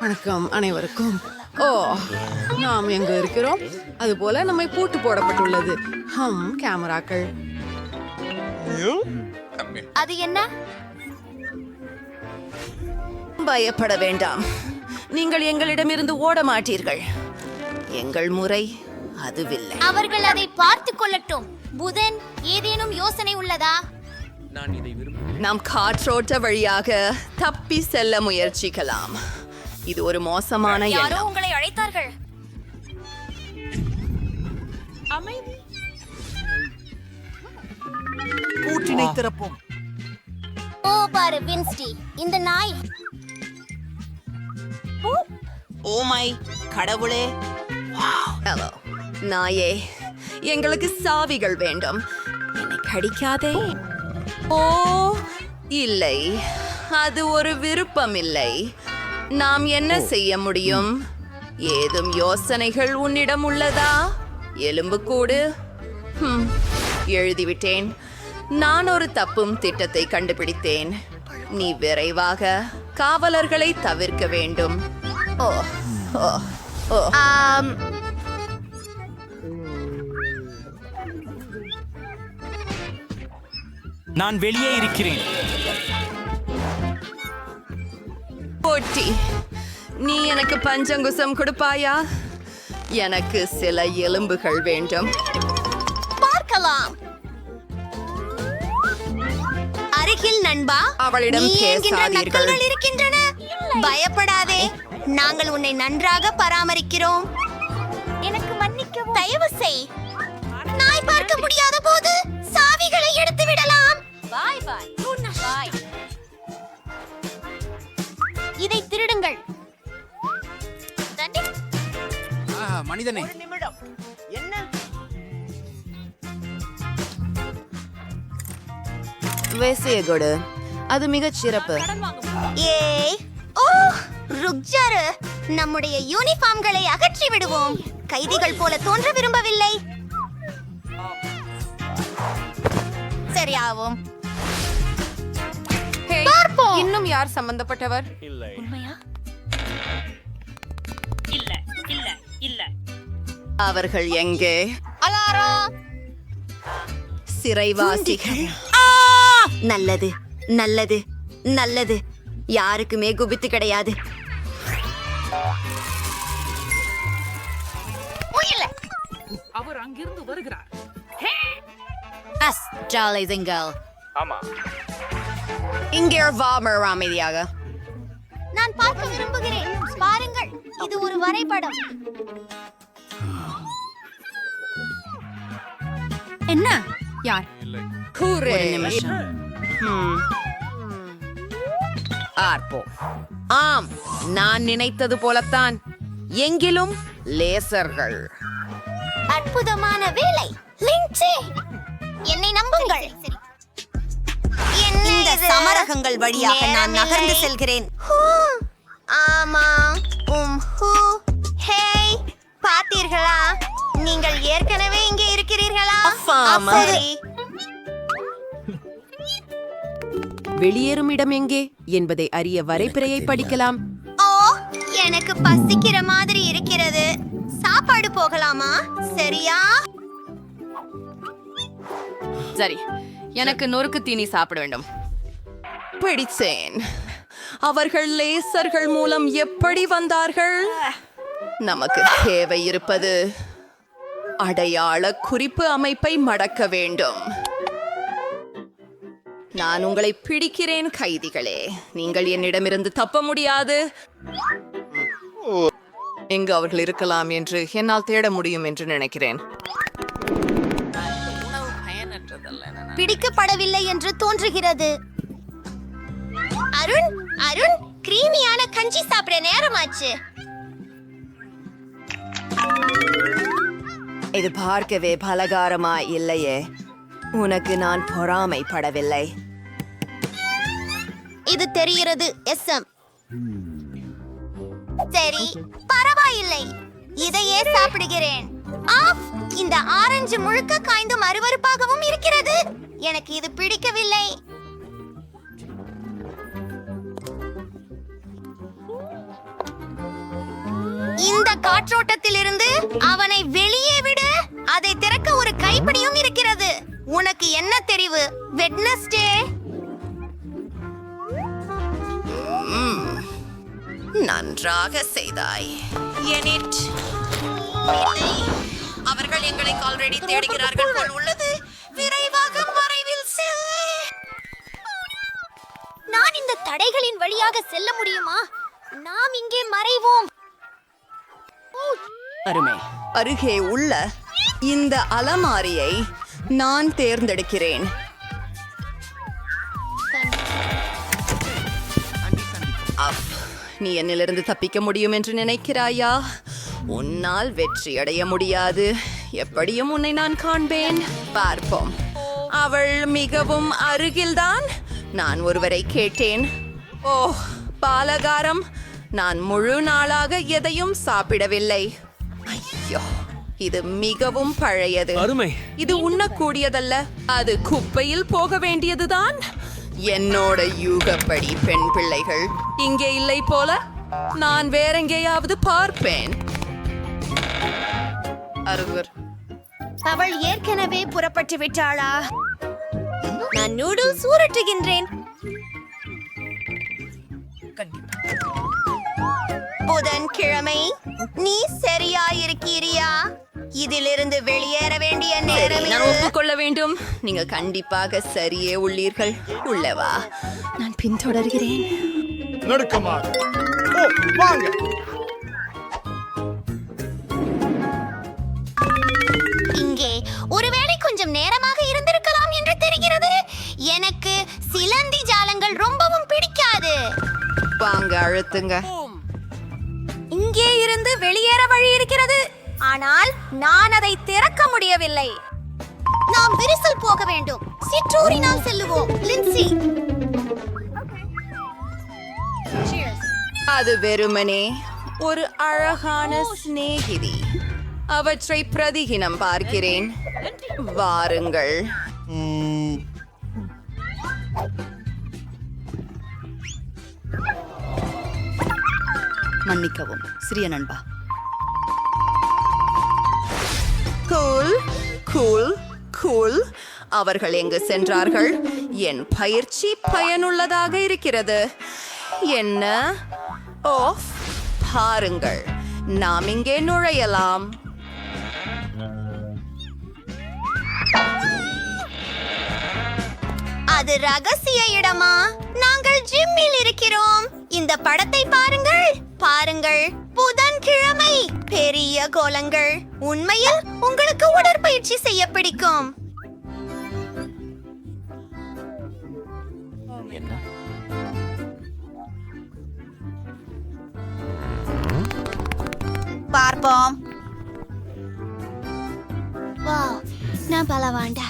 வணக்கம் அனைவருக்கும். ஓ, நாம் எங்க இருக்கிறோம்? அதுபோல நம்மை பூட்டு போடப்பட்டுள்ளது. கேமராக்கள். அது என்ன? பயப்பட வேண்டாம், நீங்கள் எங்களிடமிருந்து ஓட மாட்டீர்கள். எங்கள் முறை அதுவில்லை. அவர்கள் அதை பார்த்துக் கொள்ளட்டும். புதன், ஏதேனும் யோசனை உள்ளதா? நாம் காற்றோட்ட வழியாக தப்பி செல்ல முயற்சிக்கலாம். இது ஒரு மோசமான யாரோ எண்ணம். உங்களை அழைத்தார்கள். பூட்டினை திறப்போம். ஓ பாரு வின்ஸ்டி, இந்த நாய். ஓ மை கடவுளே! ஹலோ நாயே, எங்களுக்கு சாவிகள் வேண்டும். என்னை கடிக்காதே. ஓ இல்லை, அது ஒரு விருப்பம் இல்லை. நாம் என்ன செய்ய முடியும்? ஏதும் யோசனைகள் உன்னிடம் உள்ளதா? எலும்புக்கூடு. எழுதிவிட்டேன். நான் ஒரு தப்பும் திட்டத்தை கண்டுபிடித்தேன். நீ விரைவாக காவலர்களை தவிர்க்க வேண்டும். ஓ ஓ ஓ நான் வெளியே இருக்கிறேன். போட்டி, நீ எனக்கு பஞ்சங்குசம் கொடுப்பாயா? எனக்கு சில எலும்புகள் வேண்டும். பார்க்கலாம். அருகில் நண்பா, அவளிடம் நீ என்கின்ற பேசாதீர்கள். நக்கல்கள் இருக்கின்றன. பயப்படாதே, நாங்கள் உன்னை நன்றாக பராமரிக்கிறோம். எனக்கு மன்னிக்கவும். தயவு செய். நாய் பார்க்க முடியாத போது சாவிகளை எடுத்து விடலாம். பாய் பாய் பாய். இதை திருடுங்கள். மனிதனே, வேசிய கொடு, அது மிகச் சிறப்பு. ஏய், ஓ ருக்ஜாரு, நம்முடைய யூனிஃபார்ம்களை அகற்றி விடுவோம். கைதிகள் போல தோன்ற விரும்பவில்லை. சரியாவும். பார்ப்போம். இன்னும் யார் சம்பந்தப்பட்டவர்? உண்மையா? அவர்கள் எங்கே? அலாரம். சிறைவாசிகள். நல்லது நல்லது நல்லது. யாருக்குமே குபித்து கிடையாது. அவர் அங்கிருந்து வருகிறார். இங்கே வா மறு அமைதியாக. நான் பார்க்க விரும்புகிறேன். பாருங்கள், இது ஒரு வரைபடம். என்ன? யார்? ஒரு நிமிஷம். ஆர்ப்போம். ஆம், நான் நினைத்தது போலத்தான். எங்கிலும் லேசர்கள். அற்புதமான வேலை லின்சே. என்னை நம்புங்கள். இந்த சமரகங்கள் வழியாக நான் நகர்ந்து செல்கிறேன். ஆமா. ஹேய், பார்த்தீர்களா? நீங்கள் ஏற்கனவே இங்கே இருக்கிறீர்களா? ஆமா. சரி. வெளியேறும் இடம் எங்கே என்பதை அறிய வரைபிறையை படிக்கலாம். ஓ, எனக்கு பசிக்கிற மாதிரி இருக்கிறது. சாப்பாடு போகலாமா? சரியா? சரி, எனக்கு நொறுக்கு தீனி சாப்பிட வேண்டும். பிடிச்சேன். அவர்கள் லேசர்கள் மூலம் எப்படி வந்தார்கள்? நமக்கு தேவை இருப்பது அடையாள குறிப்பு அமைப்பை மடக்க வேண்டும். நான் உங்களை பிடிக்கிறேன் கைதிகளே. நீங்கள் என்னிடமிருந்து தப்ப முடியாது. எங்கு அவர்கள் இருக்கலாம் என்று என்னால் தேட முடியும் என்று நினைக்கிறேன். பிடிக்கப்படவில்லை என்று தோன்றுகிறது. அருண், அருண், கிரீமியான கஞ்சி சாப்பிட நேரமாச்சு. இது பார்க்கவே பலகாரமா இல்லையே. உனக்கு நான் பொறாமைப்படவில்லை. இது தெரிகிறது. எஸ்எம். சரி, பரவாயில்லை. இதையே சாப்பிடுகிறேன். இந்த ஆரஞ்சு முழுக்க காய்ந்தும் அருவருப்பாகவும் இருக்கிறது. எனக்கு இது பிடிக்கவில்லை. காற்றோட்டத்திலிருந்து அவனை வெளியே விடு. அதை திறக்க ஒரு கைப்பிடியும் இருக்கிறது. உனக்கு என்ன தெரிவு? வெட்னஸ்டே. நன்றாக செய்தாய் எனிட். அவர்கள் எங்களை ஆல்ரெடி தேடுகிறார்கள் போல் உள்ளது. விரைவாக மறைவில் செல். நான் இந்த தடைகளின் வழியாக செல்ல முடியுமா? நாம் இங்கே மறைவோம். அருமை. அருகே உள்ள இந்த அலமாரியை நான் தேர்ந்தெடுக்கிறேன். நீ என்னிலிருந்து தப்பிக்க முடியும் என்று நினைக்கிறாயா? உன்னால் வெற்றி அடைய முடியாது. எப்படியும் உன்னை நான் காண்பேன். பார்ப்போம். அவள் மிகவும் அருகில்தான். நான் ஒருவரை கேட்டேன். ஓ, பாலகாரம். நான் முழு நாளாக எதையும் சாப்பிடவில்லை. ஐயோ, இது மிகவும் பழையது. அருமை. இது உண்ணக்கூடியதல்ல. அது குப்பையில் போக வேண்டியதுதான். என்னோட யூகப்படி பெண் பிள்ளைகள் இங்கே இல்லை போல. நான் வேறெங்கேயாவது பார்ப்பேன். அருகர். அவள் ஏற்கனவே புறப்பட்டு விட்டாளா? நான் நூடுல்ஸ் ஊரட்டுகின்றேன். புதன்கிழமை. நீ சரியாயிருக்கிறியா? இதிலிருந்து வெளியேற வேண்டிய நேரம். நான் ஒப்புக்கொள்ள வேண்டும். நீங்க கண்டிப்பாக சரியே உள்ளீர்கள். உள்ளவா, நான் பின்தொடர்கிறேன். நடுக்கமாக. ஓ, வாங்க. இங்கே ஒருவேளை கொஞ்சம் நேரமாக இருந்திருக்கலாம் என்று தெரிகிறது. எனக்கு சிலந்தி ஜாலங்கள் ரொம்பவும் பிடிக்காது. வாங்க, அழுத்துங்க. இங்கே இருந்து வெளியேற வழி இருக்கிறது, ஆனால் நான் அதை திறக்க முடியவில்லை. நாம் விரிசல் போக வேண்டும். சிற்றூரினால் செல்லுவோம். லின்சி. அது வெறுமனே ஒரு அழகான சிநேகிதி. அவற்றை பிரதிகினம் பார்க்கிறேன். வாருங்கள். மன்னிக்கவும் சிறிய நண்பா. Cool cool cool. அவர்கள் எங்கு சென்றார்கள்? என் பயிற்சி பயனுள்ளதாக இருக்கிறது. என்ன? ஓஃப், பாருங்கள். நாம் இங்கே நுழையலாம். அது ரகசிய இடமா? நாங்கள் ஜிம்மில் இருக்கிறோம். இந்த படத்தை பாருங்கள். பாருங்கள், புதன்கிழமை. பெரிய கோலங்கள். உண்மையில் உங்களுக்கு உடற்பயிற்சி செய்ய பிடிக்கும். பார்ப்போம். வாவ், நான் பலவாண்டா.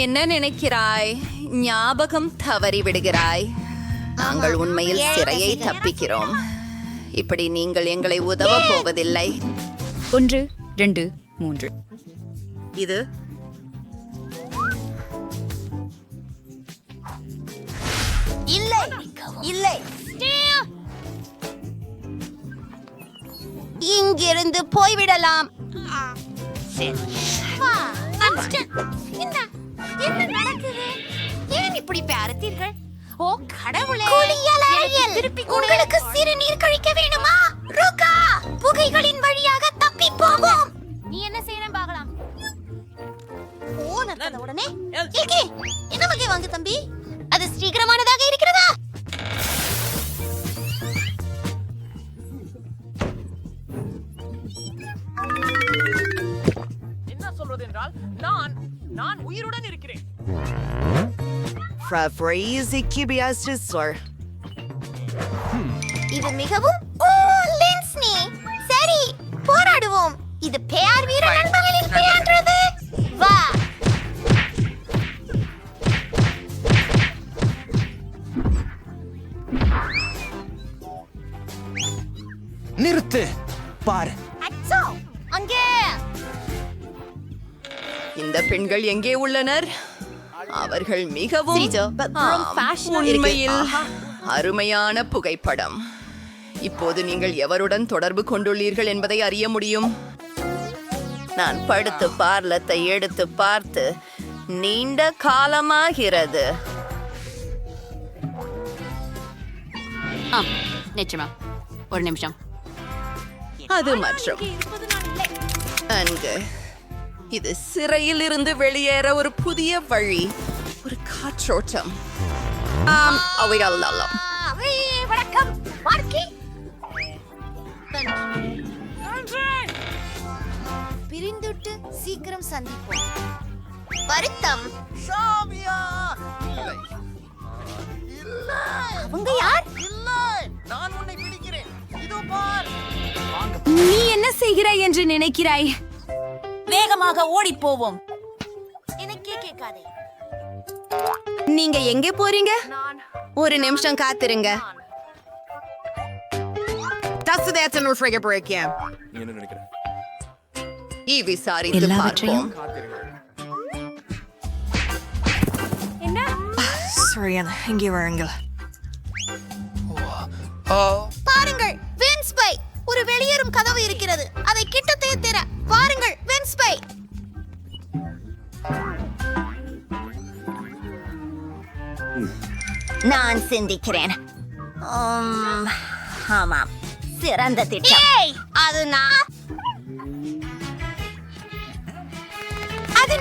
என்ன நினைக்கிறாய்? ஞாபகம் தவறி விடுகிறாய். நாங்கள் உண்மையில் சிறையை தப்பிக்கிறோம். இப்படி நீங்கள் எங்களை உதவ போவதில்லை. 1 2 3. இது இல்லை இல்லை. இங்கிருந்து போய்விடலாம். என்ன நடக்குது? ஏன் இப்படி பார்த்தீர்கள்? ஓ கடவுளே! உங்களுக்கு சிறுநீர் கழிக்க வேணுமா? ருகா, புகைகளின் வழியாக தப்பி போவோம். நீ என்ன செய்யணும் பார்க்கலாம். ஓ நடக்காத உடனே ஏகே என்ன வகை வாங்க தம்பி? அது சீக்கிரமானதாக இருக்கிறதா? என்ன சொல்றது என்றால் நான் உயிருடன் இருக்கிறேன். இது மிகவும் லின்ஸ்னி. சரி, போராடுவோம். இது பேர் வீர நண்பர்களின் பெயர்ன்றது. வா. நிறுத்து. பாரு. அச்சோ, அங்கே. இந்த பெண்கள் எங்கே உள்ளனர்? அவர்கள் மிகவும் but from ஆம், fashion உண்மையில் அருமையான புகைப்படம். இப்போது நீங்கள் எவருடன் தொடர்பு கொண்டுள்ளீர்கள் என்பதை அறிய முடியும். நான் படுத்து பார்லத்தை எடுத்து பார்த்து நீண்ட காலமாகிறது. நிச்சயமா ஒரு நிமிஷம். அது மற்றும் அங்கு இது சிறையில் இருந்து வெளியேற ஒரு புதிய வழி, ஒரு காற்றோட்டம். அவைகள் வணக்கம் மார்க்கி. பிரிந்துட்டு சீக்கிரம் சந்திப்போம். வருத்தம். அவங்க யார்? நான் உன்னை பிடிக்கிறேன். இதோ பார். நீ என்ன செய்கிறாய் என்று நினைக்கிறாய்? வேகமாக ஓடி போவோம். எனக்கே கேட்காதே. நீங்க எங்கே போறீங்க? ஒரு நிமிஷம் காத்திருங்க. என்ன நினைக்கிறேன்? விசாரித்து பார்ப்போம். பாருங்கள், வென்ஸ்பை. ஒரு வெளியேறும் கதவு இருக்கிறது. அதை கிட்டத்தே திற. பாருங்கள், வென்ஸ்பை. நான் சிந்திக்கிறேன். ஆமாம், சிறந்த திட்டம். அது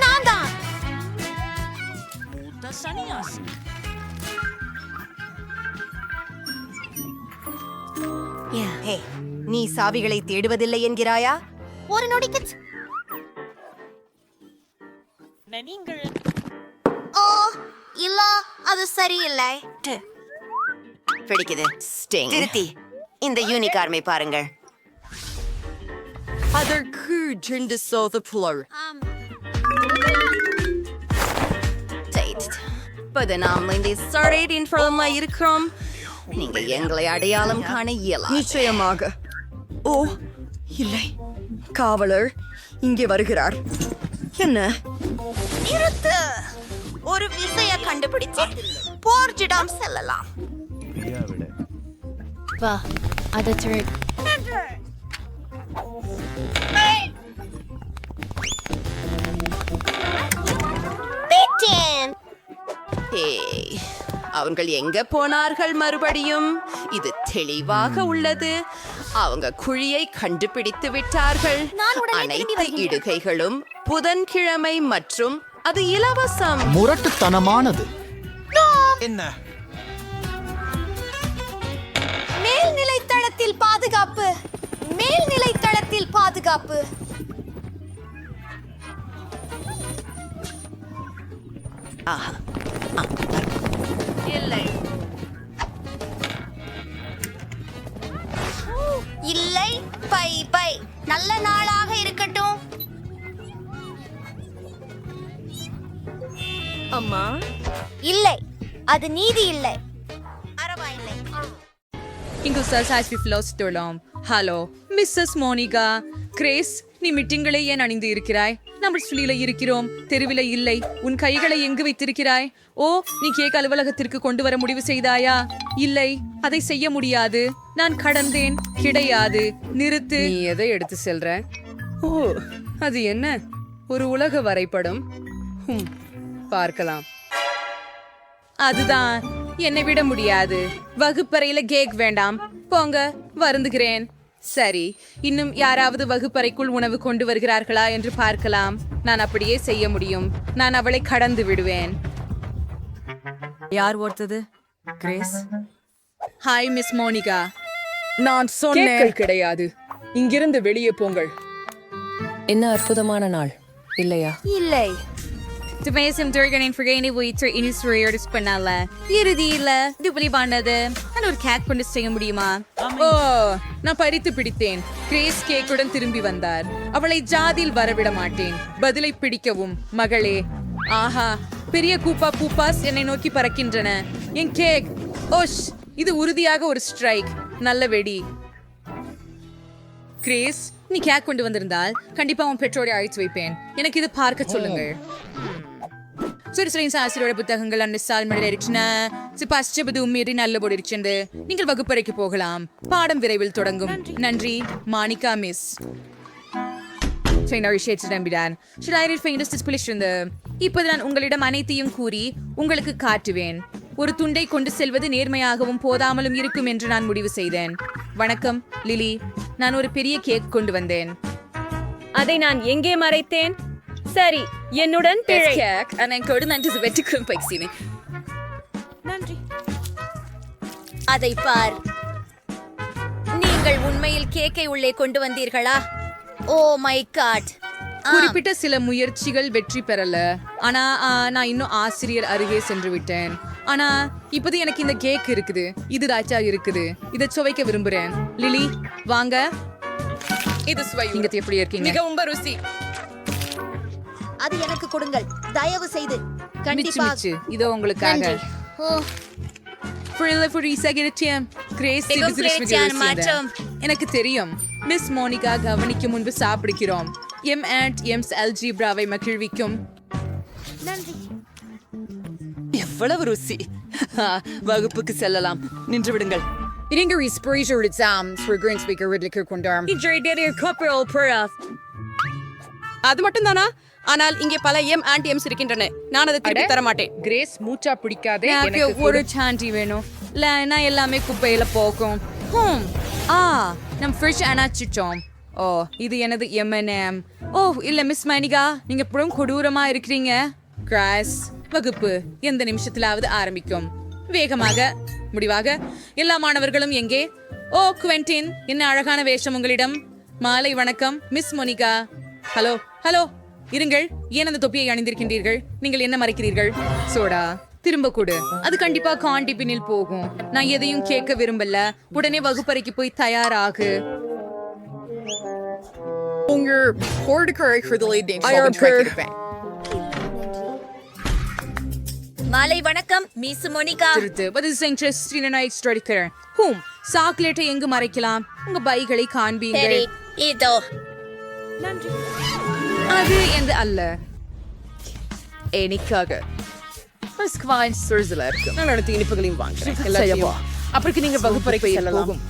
நான் தான். நீ சாவிகளை தேடுவதில்லை என்கிறாயா? ஒரு நொடிக்கு. ஓ இல்ல, அது சரியில்லை. பிடிக்குது. ஸ்டிங். திருத்தி இந்த யூனிகார்மை பாருங்கள். அதற்கு ஜெண்டு சோத புலர். இருக்கிறோம். நீங்க எங்களை அடையாளம் காண இயலாது. நிச்சயமாக. ஓ இல்லை, காவலர் இங்கே வருகிறார். என்ன? நிறுத்து. ஒரு விசைய கண்டுபிடிச்சு போர்ஜிடம் செல்லலாம். வா, அதை அவங்கள் எங்க போனார்கள் மறுபடியும்? இது தெளிவாக உள்ளது. அவங்க குழியை கண்டுபிடித்து விட்டார்கள். அனைத்து இடுகைகளும் புதன்கிழமை மற்றும் அது இலவசம். முரட்டுத்தனமானது. என்ன? மேல்நிலை தளத்தில் பாதுகாப்பு. மேல்நிலை தளத்தில் பாதுகாப்பு. ஆஹா, இல்லை இல்லை. Bye bye. நல்ல நாளாக இருக்கட்டும். அம்மா. இல்லை, அது நீதி இல்லை. பரவாயில்லை. இங்கு சர்சாய்ஸ் விஃப்லோஸ்டோலாம். Hello missus Monica. கிரேஸ், நீ மிட்டிங்களை ஏன் அணிந்து இருக்கிறாய்? நம்ம ஸ்லீல இருக்கிறோம், தெருவில இல்லை. உன் கைகளை எங்கு வைத்திருக்கிறாய்? ஓ, நீ கேக் அலுவலகத்திற்கு கொண்டு வர முடிவு செய்தாயா? இல்லை, அதை செய்ய முடியாது. நான் கடந்தேன். கிடையாது. நிறுத்து. நீ எதை எடுத்து செல்ற? ஓ, அது என்ன? ஒரு உலக வரைபடம். பார்க்கலாம். அதுதான். என்னை விட முடியாது. வகுப்பறையில கேக் வேண்டாம். போங்க, வருந்துகிறேன். சரி, இன்னும் யாராவது வகுப்பறைக்குள் உணவு கொண்டு வருகிறார்களா என்று பார்க்கலாம். நான் அப்படியே செய்ய முடியும். நான் அவளை கடந்து விடுவேன். யார் ஓடுத்தது? கிரேஸ். Hi miss Monica. நான் சொன்னேன். கேட்கள் கிடையாது. இங்கிருந்து வெளியே போங்கள். என்ன அற்புதமான நாள் இல்லையா? இல்லை. துமேசம் துர்கனின் ஃப்ரிகேனை வைத்து இனிஸ்ரேயர்ஸ் பண்ணல. இறுதியில துபலிவானது. நான் ஒரு கேக் கொண்டு செய்ய முடியுமா? ஓ, நான் பறித்து பிடித்தேன். கிரேஸ் கேக்குடன் திரும்பி வந்தார். அவளை ஜாதியில் வரவிட மாட்டேன். பதிலை பிடிக்கவும் மகளே. ஆஹா, பெரிய கூப்பா பூப்பாஸ் என்னை நோக்கி பறக்கின்றன. என் கேக். ஓஷ், இது உறுதியாக ஒரு ஸ்ட்ரைக். நல்ல வெடி. கிரேஸ், நீ கேக் கொண்டு வந்திருந்தால் கண்டிப்பா உன் பெற்றோரை அழைத்து வைப்பேன். எனக்கு இது பார்க்க சொல்லுங்கள். சுரிசலின் சாஸ்திரோட புத்தகங்கள் அந்த சால்மடியில் இருக்கின்றன. பச்சபது உம்மீறி நல்ல போடு இருக்கின்றது. நீங்கள் வகுப்பறைக்கு போகலாம். பாடம் விரைவில் தொடங்கும். நன்றி மானிகா மிஸ். இப்போது நான் உங்களிடம் அனைத்தையும் கூறி உங்களுக்கு காட்டுவேன். ஒரு துண்டை கொண்டு செல்வது நேர்மையாகவும் போதாமலும் இருக்கும் என்று நான் முடிவு செய்தேன். வணக்கம் லிலி, நான் ஒரு பெரிய கேக் கொண்டு வந்தேன். அதை நான் எங்கே மறைத்தேன்? சரி, என்னுடன் பிழை. நன்றி. அதை பார். நீங்கள் உண்மையில் கேக்கை உள்ளே கொண்டு வந்தீர்களா? ஓ மை காட். குறிப்பிட்ட சில முயற்சிகள் வெற்றி பெறல. ஆனா நான் இன்னும் ஆசிரியர் அருகே சென்று விட்டேன். ஆனா இப்போது எனக்கு இந்த கேக் இருக்குது. இது ராஜா இருக்குது. இதை சுவைக்க விரும்புறேன். லிலி வாங்க. இது சுவை. நீங்க எப்படி இருக்கீங்க? மிகவும் ருசி. அது எனக்கு கொடுங்கள் தயவு செய்து. மிச்சு கண்டிப்பாக. மிச்சு இதோ உங்களுக்காக. நன்றி. ஓ, எனக்கு தெரியும். மிஸ் மோனிகா கவனிக்கும் முன்பு சாப்பிடுகிறோம். M and எம்ஸ் அல்ஜிப்ராவை மகிழ்விக்கும். நன்றி. எவ்வளவு ருசி. வகுப்புக்கு செல்லலாம். நின்று விடுங்கள். அது மட்டும் தானா? ஆனால் இங்கே பல எம் அண்ட் எம்ஸ் இருக்கின்றன. நான் அதை திருப்பி தர மாட்டேன். கிரேஸ் மூச்சா பிடிக்காதே. எனக்கு ஒரு சாண்டி வேணும். இல்லைன்னா எல்லாமே குப்பையில போகும். நம் ஃப்ரிட்ஜ் அணைச்சிட்டோம். ஓ இது எனது M&M. ஓ இல்ல மிஸ் மணிகா, நீங்க எப்பவும் கொடூரமா இருக்கிறீங்க. கிராஸ் வகுப்பு எந்த நிமிஷத்திலாவது ஆரம்பிக்கும். வேகமாக முடிவாக. எல்லா மாணவர்களும் எங்கே? ஓ குவென்டின், என்ன அழகான வேஷம் உங்களிடம். மாலை வணக்கம் மிஸ் மோனிகா. ஹலோ ஹலோ இருங்கள். ஏன் அந்த தொப்பியை அணிந்திருக்கின்றீர்கள்? நீங்கள் என்ன மறைக்கிறீர்கள்? சோடா திரும்ப கொடு. அது கண்டிப்பா காண்டி பின்னில் போகும். நான் எதையும் கேட்க விரும்பல. உடனே வகுப்பறைக்கு போய் தயாராகு. மாலை வணக்கம் மிஸ் மோனிகா. சாக்லேட்டை எங்கு மறைக்கலாம்? உங்க பைகளை காண்பீங்கள். சரி, இதோ. அது எந்த அல்ல. எனக்காக நான் அடுத்த இனிப்புகளையும் வாங்குறேன். அப்புறம் நீங்க வகுப்பறைக்கு செல்லலாம்.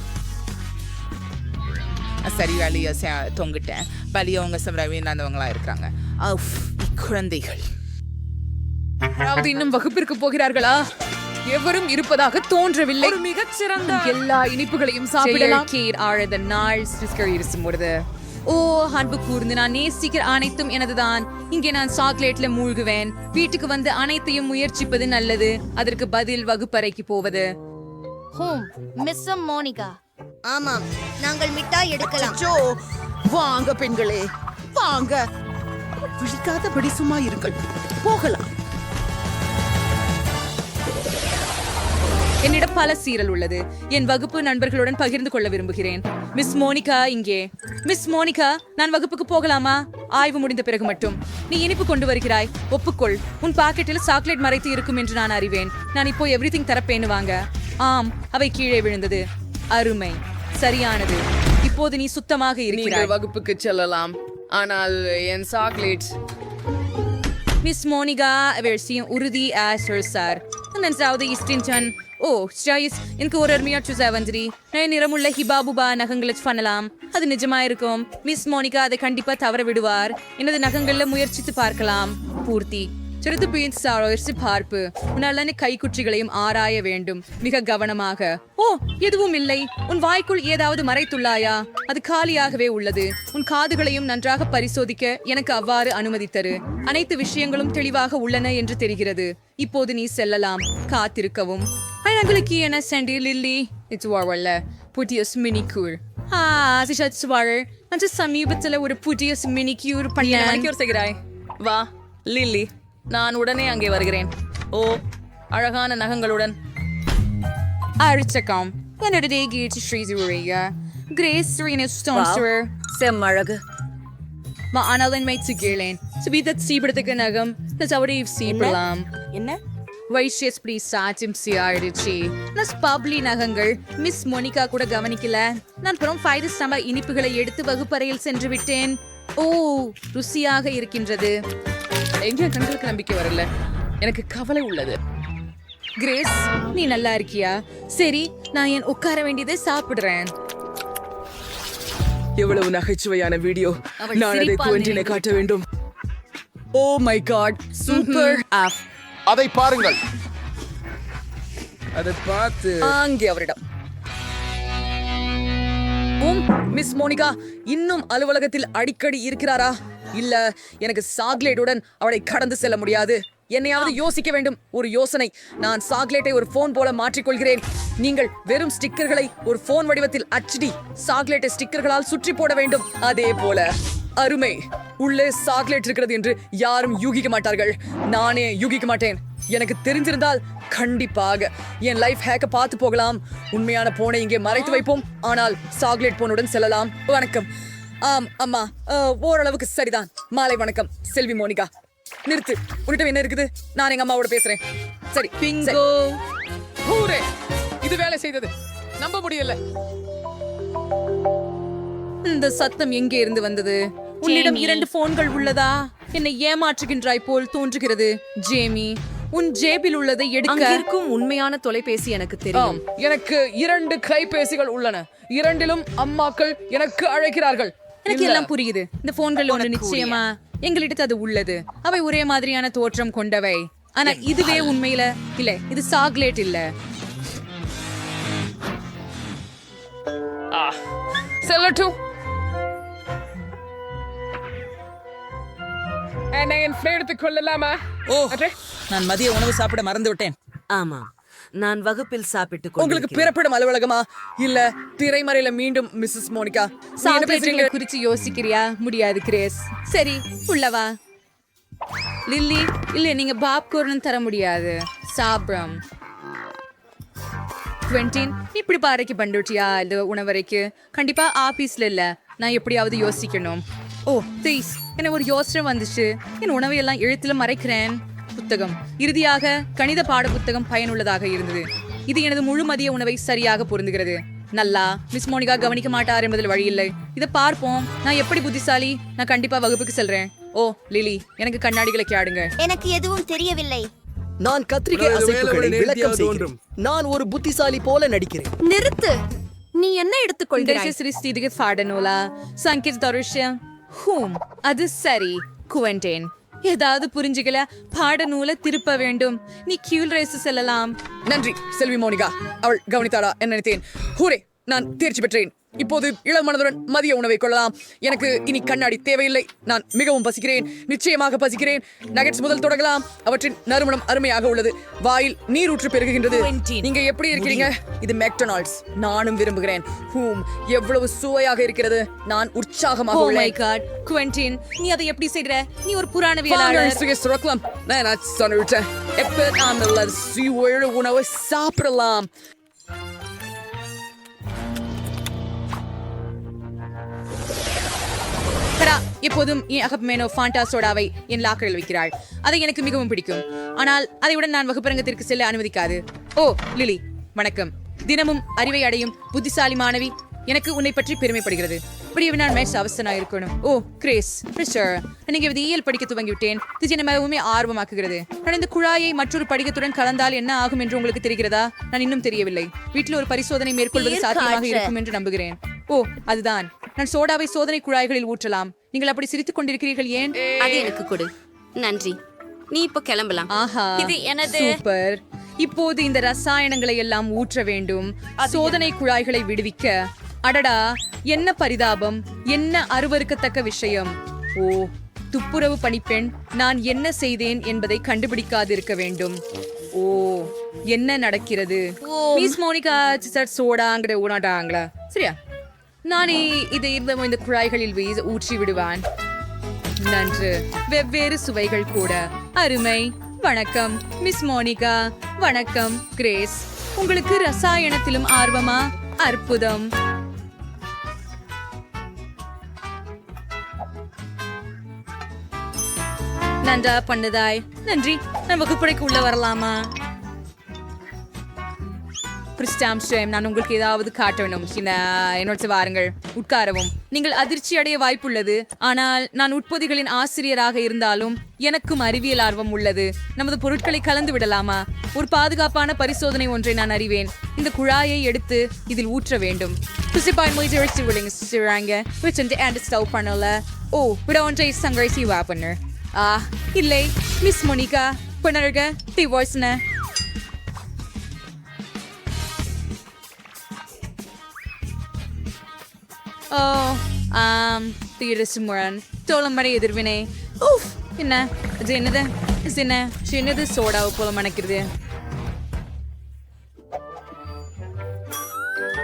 சரி வேலையை தொங்கிட்டேன். வலிய உங்க வீணாந்தவங்களா இருக்கிறாங்க. குழந்தைகள் அதாவது இன்னும் வகுப்பிற்கு போகிறார்களா? எவரும் இருப்பதாக தோன்றவில்லை. மிகச்சிறந்த எல்லா இனிப்புகளையும் சாப்பிடலாம். ஆழத நாள் இருக்கும்போது ஓ அன்பு கூர்ந்து நான் நேசிக்கிற அனைத்தும் எனதுதான். இங்கே நான் சாக்லேட்ல மூழ்குவேன். வீட்டுக்கு வந்து அனைத்தையும் முயற்சிப்பது நல்லது. அதற்கு பதில் வகுப்பறைக்கு போவது. Miss Monica. ஆமாம், நாங்கள் மிட்டாய் எடுக்கலாம். வாங்க பெண்களே, வாங்க. விழிக்காதபடி சும்மா இருங்கள். போகலாம். என்னிடம் பல சீரல் உள்ளது. என் வகுப்பு நண்பர்களுடன் பகிர்ந்து கொள்ள விரும்புகிறேன். மிஸ் மோனிகா இங்கே. மிஸ் மோனிகா, நான் வகுப்புக்கு போகலாமா? ஆய்வு முடிந்த பிறகு மட்டும். நீ இனிப்பு கொண்டு வருகிறாய். ஒப்புக்கொள். உன் பாக்கெட்டில் சாக்லேட் மறைத்து இருக்கும் என்று நான் அறிவேன். நான் இப்போ எவ்ரிதிங் தரப்பேன்னு வாங்க. ஆம், அவை கீழே விழுந்தது. அருமை, சரியானது. இப்போது நீ சுத்தமாக இருக்கிறாய். வகுப்புக்கு செல்லலாம். ஆனால் என் சாக்லேட். மிஸ் மோனிகா விஷயம் உறுதி சார். ஓ ஸ்டாயிஸ், எனக்கு ஒரு அருமையா சூசா வந்துடி. நான் நிறமுள்ள ஹிபாபுபா நகங்களை பண்ணலாம். அது நிஜமா இருக்கும். மிஸ் மோனிகா அதை கண்டிப்பா தவற விடுவார். எனது நகங்கள்ல முயற்சித்து பார்க்கலாம். பூர்த்தி சிறிது பீன்ஸ் பார்ப்பு. உன்னால கைக்குற்றிகளையும் ஆராய வேண்டும். மிக கவனமாக. ஓ எதுவும் இல்லை. உன் வாய்க்குள் ஏதாவது மறைத்துள்ளாயா? அது காலியாகவே உள்ளது. உன் காதுகளையும் நன்றாக பரிசோதிக்க எனக்கு அவ்வாறு அனுமதித்தரு. அனைத்து விஷயங்களும் தெளிவாக உள்ளன என்று தெரிகிறது. இப்போது நீ செல்லலாம். காத்திருக்கவும். உங்களுக்கு என்ன சென்டி லில்லி? புதிய மினிக்யூர். சமீபத்துல ஒரு புதிய மினிக்யூர் பண்ண செய்கிறாய். வா லில்லி, நான் உடனே அங்கே வருகிறேன். ஓ அழகான நகங்களுடன். அழிச்சக்கம் என்னுடைய கீழ்ச்சி ஸ்ரீசுரையா கிரேஸ் செம்மழகு. ஆனால் என் மைத்து கேளேன். சுபீதத் சீபடத்துக்கு நகம் அவரையும் சீப்படலாம். என்ன வைஷியஸ் ப்ளீஸ் சாட்சியம் சியாயிடுச்சு. நான் பப்ளி நகங்கள் மிஸ் மோனிகா கூட கவனிக்கல. நான் அப்புறம் 5 ஸ்டம்ப இனிப்புகளை எடுத்து வகுப்பறையில் சென்று விட்டேன். ஓ ருசியாக இருக்கின்றது. எங்க கண்களுக்கு நம்பிக்கை வரல. எனக்கு கவலை உள்ளது. கிரேஸ், நீ நல்லா இருக்கியா? சரி, நான் என் உட்கார வேண்டியதை சாப்பிடுறேன். எவ்வளவு நகைச்சுவையான வீடியோ. நான் அதை குவென்டினை காட்ட வேண்டும். Oh my God, super. அதை பாருங்கள். அதை பார்த்து அங்கே அவரிடம். மிஸ் மோனிகா இன்னும் அலுவலகத்தில் அடிக்கடி இருக்கிறாரா? இல்ல, எனக்கு சாக்லேட்டுடன் அவளை கடந்து செல்ல முடியாது. என்னையாவது யோசிக்க வேண்டும். ஒரு யோசனை. நான் சாக்லேட்டை ஒரு போன் போல மாற்றிக்கொள்கிறேன். நீங்கள் வெறும் ஸ்டிக்கர்களை ஒரு போன் வடிவத்தில் அச்சிடி சாக்லேட்டை ஸ்டிக்கர்களால் சுற்றி போட வேண்டும். அதே போல அருமை. உள்ளே சாக்லேட் இருக்கிறது என்று யாரும் யூகிக்க மாட்டார்கள். நானே யூகிக்க மாட்டேன். எனக்கு தெரிஞ்சிருந்தால் கண்டிப்பாக என் லைஃப் ஹேக்க பார்த்து போகலாம். உண்மையான போனை இங்கே மறைத்து வைப்போம். ஆனால் சாக்லேட் போனுடன் செல்லலாம். வணக்கம். ஆம் அம்மா, ஓரளவுக்கு சரிதான். மாலை வணக்கம் செல்வி மோனிகா. நிறுத்து. உன்னிடம் என்ன இருக்குது? நான் எங்க அம்மாவோட பேசுறேன். சரி, பிங்கோ. ஹூரே, இது வேலை செய்தது. நம்ப முடியல. இந்த சத்தம் எங்கே இருந்து வந்தது? உன்னிடம் 2 போன்கள் உள்ளதா? என்னை ஏமாற்றுகின்றாய் போல் தோன்றுகிறது. ஜேமி, உன் ஜேபில் உள்ளதை எடுக்க. அங்கிருக்கும் உண்மையான தொலைபேசி எனக்கு தெரியும். எனக்கு 2 கைபேசிகள் உள்ளன. 2லும் அம்மாக்கள் எனக்கு அழைக்கிறார்கள். எனக்கு எல்லாம் புரியுது. இந்த போன்கள் ஒன்று நிச்சயமா எங்களிடத்து அது உள்ளது. அவை ஒரே மாதிரியான தோற்றம் கொண்டவை. ஆனா இதுவே உண்மையில இல்ல. இது சாக்லேட் இல்ல. செல்லட்டும். என்னை என் எடுத்துக் கொள்ளலாமா? ஓ, நான் மதிய உணவு சாப்பிட மறந்து விட்டேன். ஆமாம், நான் வகுப்பில் சாப்பிட்டு உங்களுக்கு பிறப்பிடம் அலுவலகமா இல்ல திரைமறையில? மீண்டும் மிஸ்ஸஸ் மோனிகா, சாக்லேட்டுகளை குறிச்சு யோசிக்கிறியா? முடியாது கிரேஸ். சரி, உள்ளவா. லில்லி, இல்ல நீங்க பாப்கார்ன் தர முடியாது. சாப்பிடும். குவென்டின், இப்படி பாறைக்கு பண்டுட்டியா இது உணவறைக்கு? கண்டிப்பா ஆபீஸ்ல இல்ல. நான் எப்படியாவது யோசிக்கணும். ஓ ப்ளீஸ், எனக்கு ஒரு யோசனை வந்துச்சு. என் உணவை எல்லாம் எழுத்துல மறைக்கிறேன். புத்தகம். இறுதியாக கணித பாட புத்தகம் பயனுள்ளதாக இருந்தது. இது எனது முழு மதிய உணவை சரியாக பொருந்துகிறது. நல்லா, மிஸ் மோனிகா கவனிக்க மாட்டார் என்பதில் வழி இல்லை. இதை பார்ப்போம். நான் எப்படி புத்திசாலி? நான் கண்டிப்பா வகுப்புக்கு செல்றேன். ஓ லிலி, எனக்கு கண்ணாடிகளை கேடுங்க. எனக்கு எதுவும் தெரியவில்லை. நான் கத்திரிக்கை அசைப்புகளை விளக்கம் செய்கிறேன். நான் ஒரு புத்திசாலி போல நடிக்கிறேன். நிறுத்து. நீ என்ன எடுத்துக்கொள்கிறாய்? சிறிது பாடநூலா சங்கீத் தருஷ்யம். ஹூம், அது சரி. குவென்டின், ஏதாவது புரிஞ்சுக்கல, பாடநூலை திருப்ப வேண்டும். நீ கியூல் ரேஸ் செல்லலாம். நன்றி செல்வி மோனிகா. அவள் கவனித்தாளா என்ன நினைத்தேன். ஹூரே, நான் தேர்ச்சி பெற்றேன். இப்போது இளமனதுடன் மதிய உணவை கொள்ளலாம். எனக்கு இனி கண்ணாடி தேவையில்லை. நான் மிகவும் பசிக்கிறேன். நிச்சயமாக பசிக்கிறேன். நகெட்ஸ் முதல் தொடங்கலாம். அவற்றின் நறுமணம் அருமையாக உள்ளது. வாயில் நீரூற்று பெருகுகின்றது. நீங்க எப்படி இருக்கிறீங்க? இது மெக்டொனால்ட்ஸ். நானும் விரும்புகிறேன். ஹூம், எவ்வளவு சுவையாக இருக்கிறது. நான் உற்சாகமாக உள்ளேன். Oh my God, குவென்டின், நீ அதை எப்படி செய்ற? நீ ஒரு புராணவியலாளர். நான் சொன்னிட்டேன். எப்ப நாம் சுவையுள்ள உணவை சாப்பிடலாம். எப்போதும் என் அகப்மேனோ ஃபாண்டா சோடாவை என் லாக்கரில் வைக்கிறாள். அதை எனக்கு மிகவும் பிடிக்கும். ஆனால் அதையுடன் நான் வகுப்பரங்கத்திற்கு செல்ல அனுமதிக்காது. ஓ லிலி, வணக்கம். தினமும் அறிவை அடையும் புத்திசாலி மாணவி. எனக்கு உன்னை பற்றி பெருமைப்படுகிறது. இப்படியே நான் மேட்ச் அவசரனா இருக்கணும். ஓ கிரேஸ், நீங்க இயல் படிக்க துவங்கிவிட்டேன். இது என்ன மிகவும் ஆர்வமாக்குகிறது. நான் இந்த குழாயை மற்றொரு படிக்கத்துடன் கலந்தால் என்ன ஆகும் என்று உங்களுக்கு தெரிகிறதா? நான் இன்னும் தெரியவில்லை. வீட்டில் ஒரு பரிசோதனை மேற்கொள்வது சாத்தியமாக இருக்கும் என்று நம்புகிறேன். ஓ அதுதான். நான் சோடாவை சோதனை குழாய்களில் ஊற்றலாம். நீங்கள் அப்படி சிரித்துக் கொண்டிருக்கிறீர்கள் ஏன்? அது எனக்கு கொடு. நன்றி. நீ இப்ப கிளம்பலாம். ஆஹா, இது எனது. சூப்பர். இப்போது இந்த ரசாயனங்களை எல்லாம் ஊற்ற வேண்டும். சோதனை குழாய்களை விடுவிக்க. அடடா, என்ன பரிதாபம், என்ன அருவருக்கத்தக்க விஷயம். ஓ துப்புரவு பணிப்பெண், நான் என்ன செய்தேன் என்பதை கண்டுபிடிக்காதிருக்க வேண்டும். ஓ என்ன நடக்கிறது? மிஸ் மோனிகா சோடாங்கிற ஊனாட்டாங்களா? சரியா, நானே இதை இந்த குழாய்களில் ஊற்றி விடுவான். நன்று. வெவ்வேறு சுவைகள் கூட. அருமை. வணக்கம் மிஸ் மோனிகா. வணக்கம் கிரேஸ். உங்களுக்கு ரசாயனத்திலும் ஆர்வமா? அற்புதம். நன்றா பண்ணதாய். நன்றி. நான் வகுப்பறைக்கு உள்ள வரலாமா? கிறிஸ்டாம்ஸ்டம், நான் உங்களுக்கு ஏதாவது காட்ட வேண்டும். என்னோட வாருங்கள், உட்காரவும். நீங்கள் அதிர்ச்சி அடைய வாய்ப்புள்ளது, ஆனால் நான் உட்பொதிகளின் ஆசிரியராக இருந்தாலும் எனக்கும் அறிவியல் ஆர்வம் உள்ளது. நமது பொருட்களை கலந்து விடலாமா? ஒரு பாதுகாப்பான பரிசோதனை ஒன்றை நான் அறிவேன். இந்த குழாயை எடுத்து இதில் ஊற்ற வேண்டும். ஓ, விட ஒன்றை சங்கரை செய்வா பண்ணு. இல்லை மிஸ் மோனிகா பண்ணருக டிவோர்ஸ்ன. ஓ தீரசுமுரன் தோளமடை எதிர்வினை. ஊஃப், என்ன இது? என்னது என்ன சின்னது சோடாவை போல மணக்கிறது.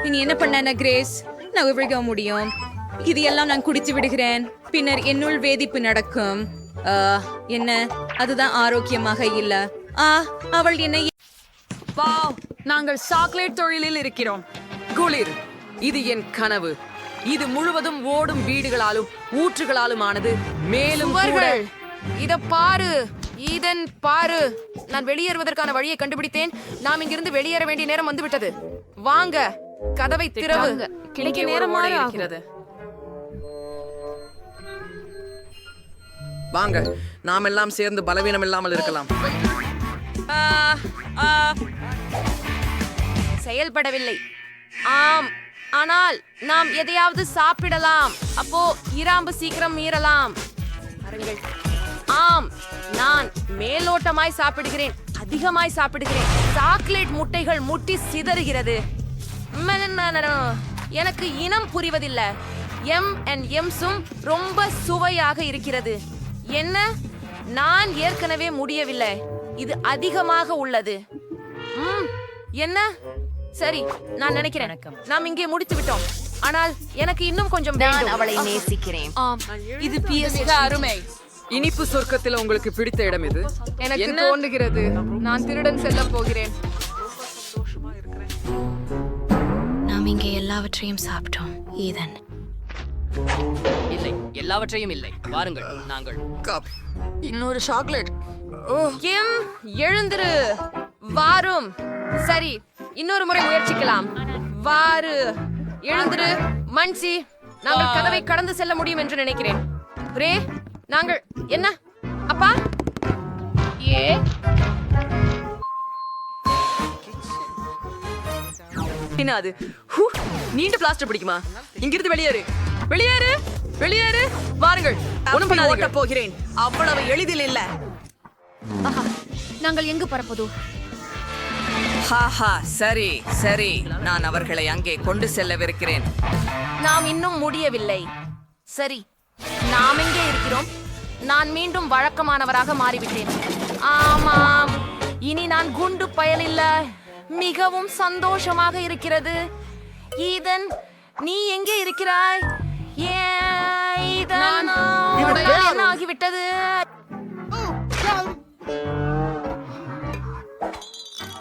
இனி என்ன பண்ண கிரேஸ்? நான் விவரிக்க முடியும். இது எல்லாம் நான் குடித்து விடுகிறேன், பின்னர் என்னுள் வேதிப்பு நடக்கும். என்ன, அதுதான் ஆரோக்கியமாக இல்ல. அவள் என்னை நாங்கள் சாக்லேட் தொழிலில் இருக்கிறோம். குளிர், இது என் கனவு. இது முழுவதும் ஓடும் வீடுகளாலும் ஊற்றுகளாலும் ஆனது. மேலும் இத பாரு, இதன் பாரு. நான் வெளியேறுவதற்கான வழியை கண்டுபிடித்தேன். நாம் இங்கிருந்து வெளியேற வேண்டிய நேரம் வந்துவிட்டது. வாங்க, கதவை திறவு. கிடைக்க நேரமாக இருக்கிறது. வாங்க, நாம் எல்லாம் சேர்ந்து பலவீனம் இல்லாமல் இருக்கலாம். செயல்படவில்லை. ஆம், ஆனால் நாம் எதையாவது சாப்பிடலாம். அப்போ இராம்பு சீக்கிரம் மீறலாம். பாருங்கள். ஆம், நான் மேலோட்டமாய் சாப்பிடுகிறேன், அதிகமாய் சாப்பிடுகிறேன். சாக்லேட் முட்டைகள் முட்டி சிதறுகிறது. எனக்கு இனம் புரிவதில்லை. M&M's-உம் ரொம்ப சுவையாக இருக்கிறது. என்ன, நான் ஏற்கனவே முடியவில்லை. இது அதிகமாக உள்ளது. என்ன, சரி, நான் நினைக்கிறேன் நாம் இங்கே முடித்து விட்டோம். ஆனால் எனக்கு இன்னும் கொஞ்சம் நான் அவளை நேசிக்கிறேன். இது PSG அருமை. இனிப்பு சொர்க்கத்தில் உங்களுக்கு பிடித்த இடம் இது? எனக்கு தோன்றுகிறது நான் திருடன் செல்ல போகிறேன். நாம் இங்கே எல்லாவற்றையும் சாப்பிட்டோம். ஈதன், இல்லை, எல்லாவற்றையும் இல்லை. வாருங்கள், நாங்கள் இன்னொரு சாக்லேட். எழுந்திரு. வாரும். சரி, இன்னொரு முறை முயற்சிக்கலாம். வாரு, எழுந்திரு. மன்சி, நாங்கள் கதவை கடந்து செல்ல முடியும் என்று நினைக்கிறேன். ரே, நாங்கள் என்ன அப்பா? என்ன அது? நீண்ட பிளாஸ்டர் பிடிக்குமா? இங்கிருந்து வெளியேறு, வெளியேறு, வெளியேறு. வாருங்கள், ஒண்ணும் பண்ணாதீங்க. போகிறேன். அவ்வளவு எளிதில் இல்ல. நாங்கள் எங்கு பரப்பதோ? ஹாஹா, சரி சரி, நான் அவர்களை அங்கே கொண்டு செல்லவிருக்கிறேன். நாம் இன்னும் முடியவில்லை. சரி, நாம் எங்கே இருக்கிறோம்? நான் மீண்டும் வழக்கமானவராக மாறிவிட்டேன். ஆமாம், இனி நான் குண்டு பயலில்ல. மிகவும் சந்தோஷமாக இருக்கிறது. ஈதன், நீ எங்கே இருக்கிறாய்? ஈதன், என்ன ஆகிவிட்டது?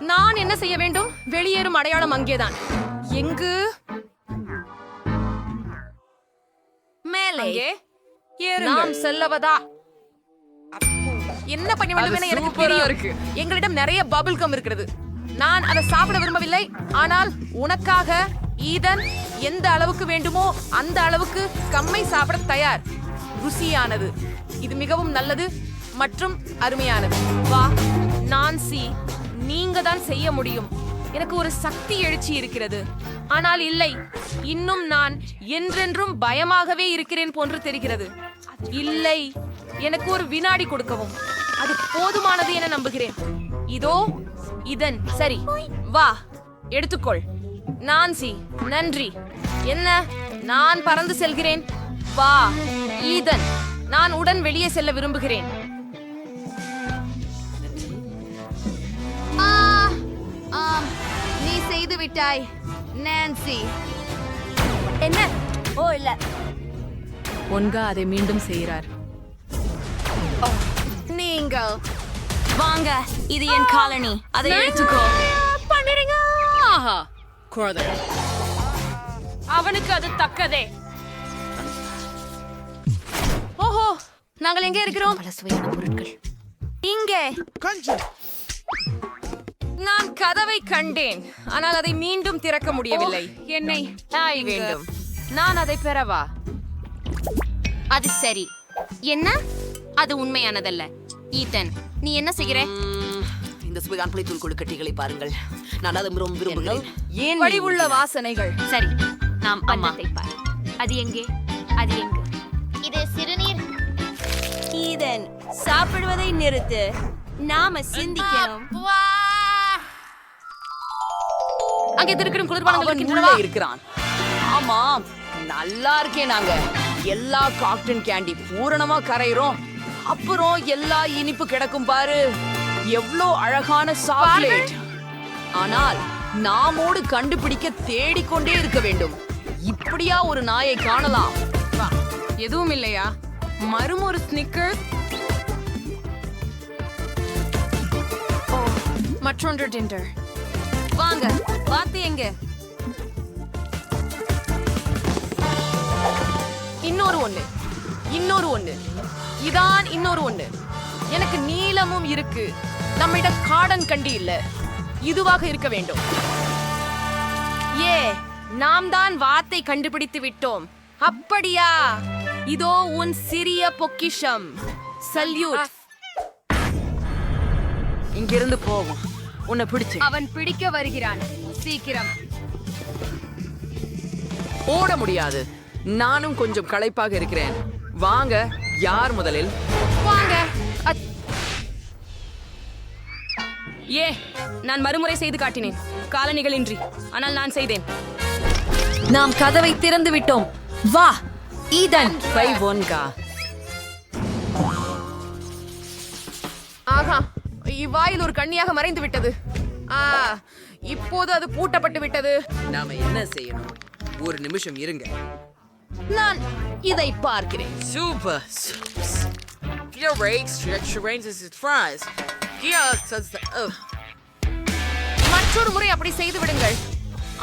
நான் என்ன செய்ய வேண்டும்? வெளியேறும் அடையாளம் அங்கேதான். எங்கு? மேலே. நாம் செல்லவதா? என்ன பண்ண வேண்டும் என எனக்கு தெரியும். எங்களிடம் நிறைய பபிள் கம் இருக்கிறது. நான் அதை சாப்பிட விரும்பவில்லை. ஆனால் உனக்காக ஈதன் எந்த அளவுக்கு வேண்டுமோ அந்த அளவுக்கு கம்மை சாப்பிட தயார். ருசியானது. இது மிகவும் நல்லது மற்றும் அருமையானது. வா நான்சி, நீங்க தான் செய்ய முடியும். எனக்கு ஒரு சக்தி எழுச்சி இருக்கிறது. ஆனால் இல்லை, இன்னும் நான் என்றென்றும் பயமாகவே இருக்கிறேன் போன்று தெரிகிறது. இல்லை, எனக்கு ஒரு வினாடி கொடுக்கவும். அது போதுமானது என நம்புகிறேன். இதோ இதன். சரி, வா, எடுத்துக்கொள். நான்சி, நன்றி. என்ன, நான் பறந்து செல்கிறேன். வா ஈதன், நான் உடன் வெளியே செல்ல விரும்புகிறேன். நீ செய்து விட்டாய் நான்சி. என்ன? ஓ இல்ல, ஒன்கா அதை மீண்டும் செய்கிறார். நீங்கள் வாங்க, இது என் காலனி, அதை எடுத்துக்கோ. பண்ணிடுங்க. ஆஹா, குழந்தை. அவனுக்கு அது தக்கதே. ஓஹோ, நாங்கள் எங்கே இருக்கிறோம்? பல சுவையான பொருட்கள் இங்கே. நான் கதவை கண்டேன், ஆனால் அதை மீண்டும் திறக்க முடியவில்லை. என்னை தாய் வேண்டும். நான் அதை பெறவா? அது சரி. என்ன? அது உண்மையானதல்ல. ஈதன், நீ என்ன செய்கிற? இந்த சுவையான புளித்தூள் கொழுக்கட்டைகளை பாருங்கள். நான் அதை ரொம்ப விரும்புகிறேன். ஏன் வடிவுள்ள வாசனைகள்? சரி, நாம் பன்னத்தை பார். அது எங்கே? அது எங்கே? இது சிறுநீர். ஈதன், சாப்பிடுவதை நிறுத்து. நாம சிந்திக்கணும். அங்கே திருக்கிடும் குளிர்பானங்கள் அவன் இருக்கின்றனவா? உள்ளே இருக்கிறான். ஆமாம், நல்லா இருக்கேன். நாங்க எல்லா காக்டன் கேண்டி பூரணமா கரையிறோம். அப்புறம் எல்லா இனிப்பு கிடக்கும் பாரு. எவ்வளோ அழகான சாக்லேட். ஆனால் நாமோடு கண்டுபிடிக்க தேடிக்கொண்டே இருக்க வேண்டும். இப்படியா ஒரு நாயை காணலாம்? வா, எதுவும் இல்லையா? மறுமொரு ஸ்னிக்கர், மற்றொன்று டிண்டர். வாங்க, வாத்து எங்க? இன்னொரு ஒண்ணு. இதான் இன்னொரு ஒண்ணு. எனக்கு நீளமும் இருக்கு. நம்மிடம் காடன் கண்டி இல்ல. இதுவாக இருக்க வேண்டும். நாம் தான் வாத்தை கண்டுபிடித்து விட்டோம். அப்படியா? இதோ உன் சிறிய பொக்கிஷம். சல்யூட். இங்கிருந்து போவோம். உன்னை பிடிச்சு. அவன் பிடிக்க வருகிறான். சீக்கிரம். ஓட முடியாது. நானும் கொஞ்சம் களைப்பாக இருக்கிறேன். வாங்க, யார் முதலில்? வாங்க. நான் மறுமுறை செய்து காட்டினேன், காலணிகளின்றி. ஆனால் நான் செய்தேன். நாம் கதவை திறந்து விட்டோம். வா ஈதன். ஆஹா, இவ்வாயில் ஒரு கண்ணியாக மறைந்து விட்டது. இப்போது அது பூட்டப்பட்டு விட்டது. நாம என்ன செய்யணும்? ஒரு நிமிஷம் இருங்க. நான் இதை பார்க்கிறேன். Super. மற்றொரு முறை அப்படி செய்து விடுங்கள்.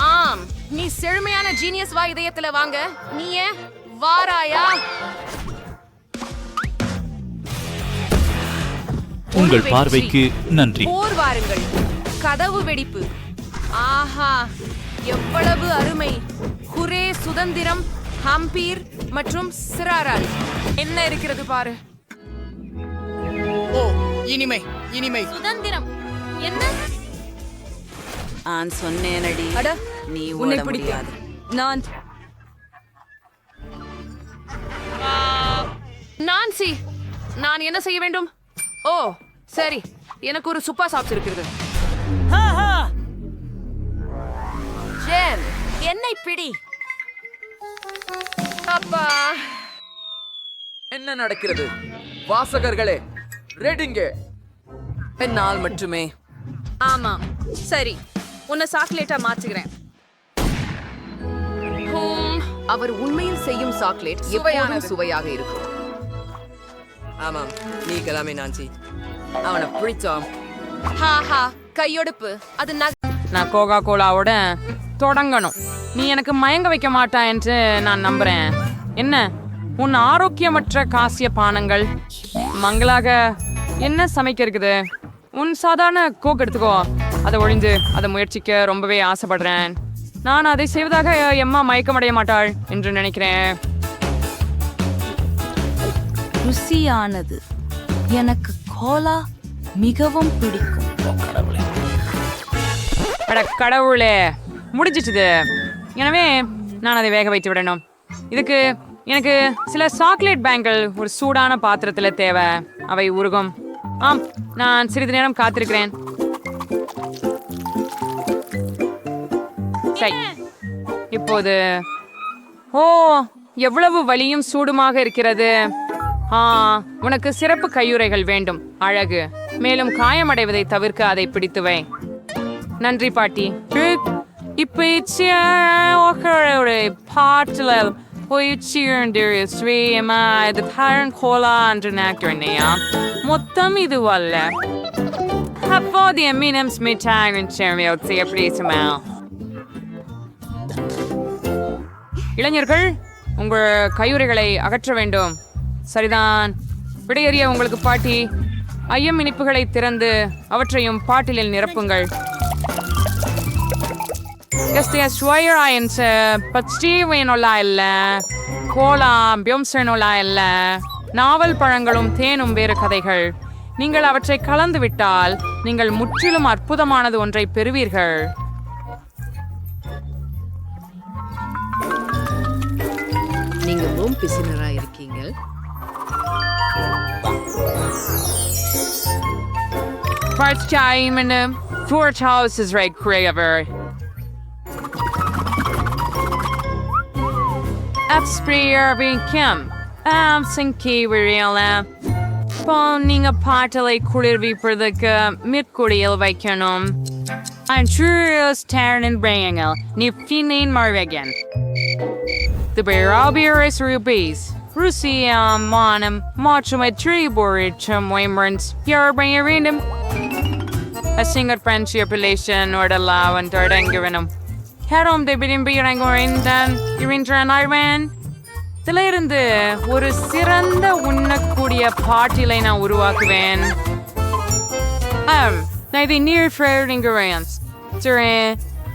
ஆம், நீ செழுமையான ஜீனியஸ் வா இதயத்துல. வாங்க, நீயே வாராயா? உங்கள் பார்வைக்கு நன்றி. போர் வாருங்கள். கதவு வெடிப்பு. ஆஹா, எவ்வளவு அருமை. குரே, சுதந்திரம், ஹம்பீர் மற்றும் சிராரால் என்ன இருக்கிறது பாரு. ஓ, இனிமை. சுதந்திரம் என்ன? நான் சொன்னேனடி. அட, நீ உன்னை ஓட பிடித்தேன். முடியாது. நான்சி, நான் என்ன செய்ய வேண்டும்? ஓ சரி, எனக்கு ஒரு சுப்பா சாப்ஸ் இருக்கிறது. ஜேன், என்னை பிடி. அப்பா, என்ன நடக்கிறது? வாசகர்களே, ரெடிங்க. என்னால் மட்டுமே. ஆமாம், சரி, உன்னை சாக்லேட்டா மாத்துகிறேன். அவர் உண்மையில் செய்யும் சாக்லேட் எப்போதும் சுவையாக இருக்கும். ஆமாம், நீ கிளம்பி நான்சி. அவனை பிடிச்சோம். ஹாஹா, கையொடுப்பு. அது நான் கோகா கோலாவோட தொடங்கணும். நீ எனக்கு மயங்க வைக்க மாட்டா என்று நான் நம்புறேன். என்ன உன் ஆரோக்கியமற்ற காசிய பானங்கள்? மங்களாக என்ன சமைக்க இருக்குது? உன் சாதாரண கோக் எடுத்துக்கோ. அதை ஒழிந்து அதை முயற்சிக்க ரொம்பவே ஆசைப்படுறேன். நான் அதை செய்வதாக எம்மா மயக்கமடைய மாட்டாள் என்று நினைக்கிறேன். ருசியானது. எனக்கு கோலா மிகவும் பிடிக்கும். அட கடவுளே, முடிஞ்சிச்சுது. எனவே நான் அதை வேக வைத்து விடணும். இதுக்கு எனக்கு சில சாக்லேட் பேங்கிள் ஒரு சூடான பாத்திரத்தில் தேவை. அவை உருகும். ஆம், நான் சிறிது நேரம் காத்திருக்கிறேன். சரி, இப்போது ஓ, எவ்வளவு வலியும் சூடுமாக இருக்கிறது. உனக்கு சிறப்பு கையுறைகள் வேண்டும். அழகு. மேலும் காயமடைவதை தவிர்க்க அதை பிடித்துவை. நன்றி பாட்டி. இப்ப பாட்டில் மொத்தம் இது அல்ல. அப்போதைய மினம்ஸ் மிட்டாயின் எப்படி இளைஞர்கள், உங்கள் கையுறைகளை அகற்ற வேண்டும். சரிதான். விடையறிய உங்களுக்கு பாட்டி. ஐயம் இனிப்புகளை திறந்து அவற்றையும் பாட்டிலில் நிரப்புங்கள். நாவல் பழங்களும் தேனும் வேறு கதைகள். நீங்கள் அவற்றை கலந்து விட்டால் நீங்கள் முற்றிலும் அற்புதமானது ஒன்றை பெறுவீர்கள். நீங்க ரொம்ப பிசினரா இருக்கீங்க. First time in the fourth house is right forever. Upspreer being Kim. Sinki Virila. Pawning a partly குளிர்வி பிரதக்கு மிற்குடியில் வைக்கணும். I'm sure staring and bringing a nifteen Marvegan. The Barabiris rubies. Russia, Monum, Mochometry, Borichum, Waymerns, you're bringing random. A single French population or the law and Dardangarinum. Herom, they been being going then, you're in an Iran. இதிலிருந்து ஒரு சிறந்த உண்ணக்கூடிய பாட்டிலை நான் உருவாக்குவேன். நான் இதை near fried ingredients.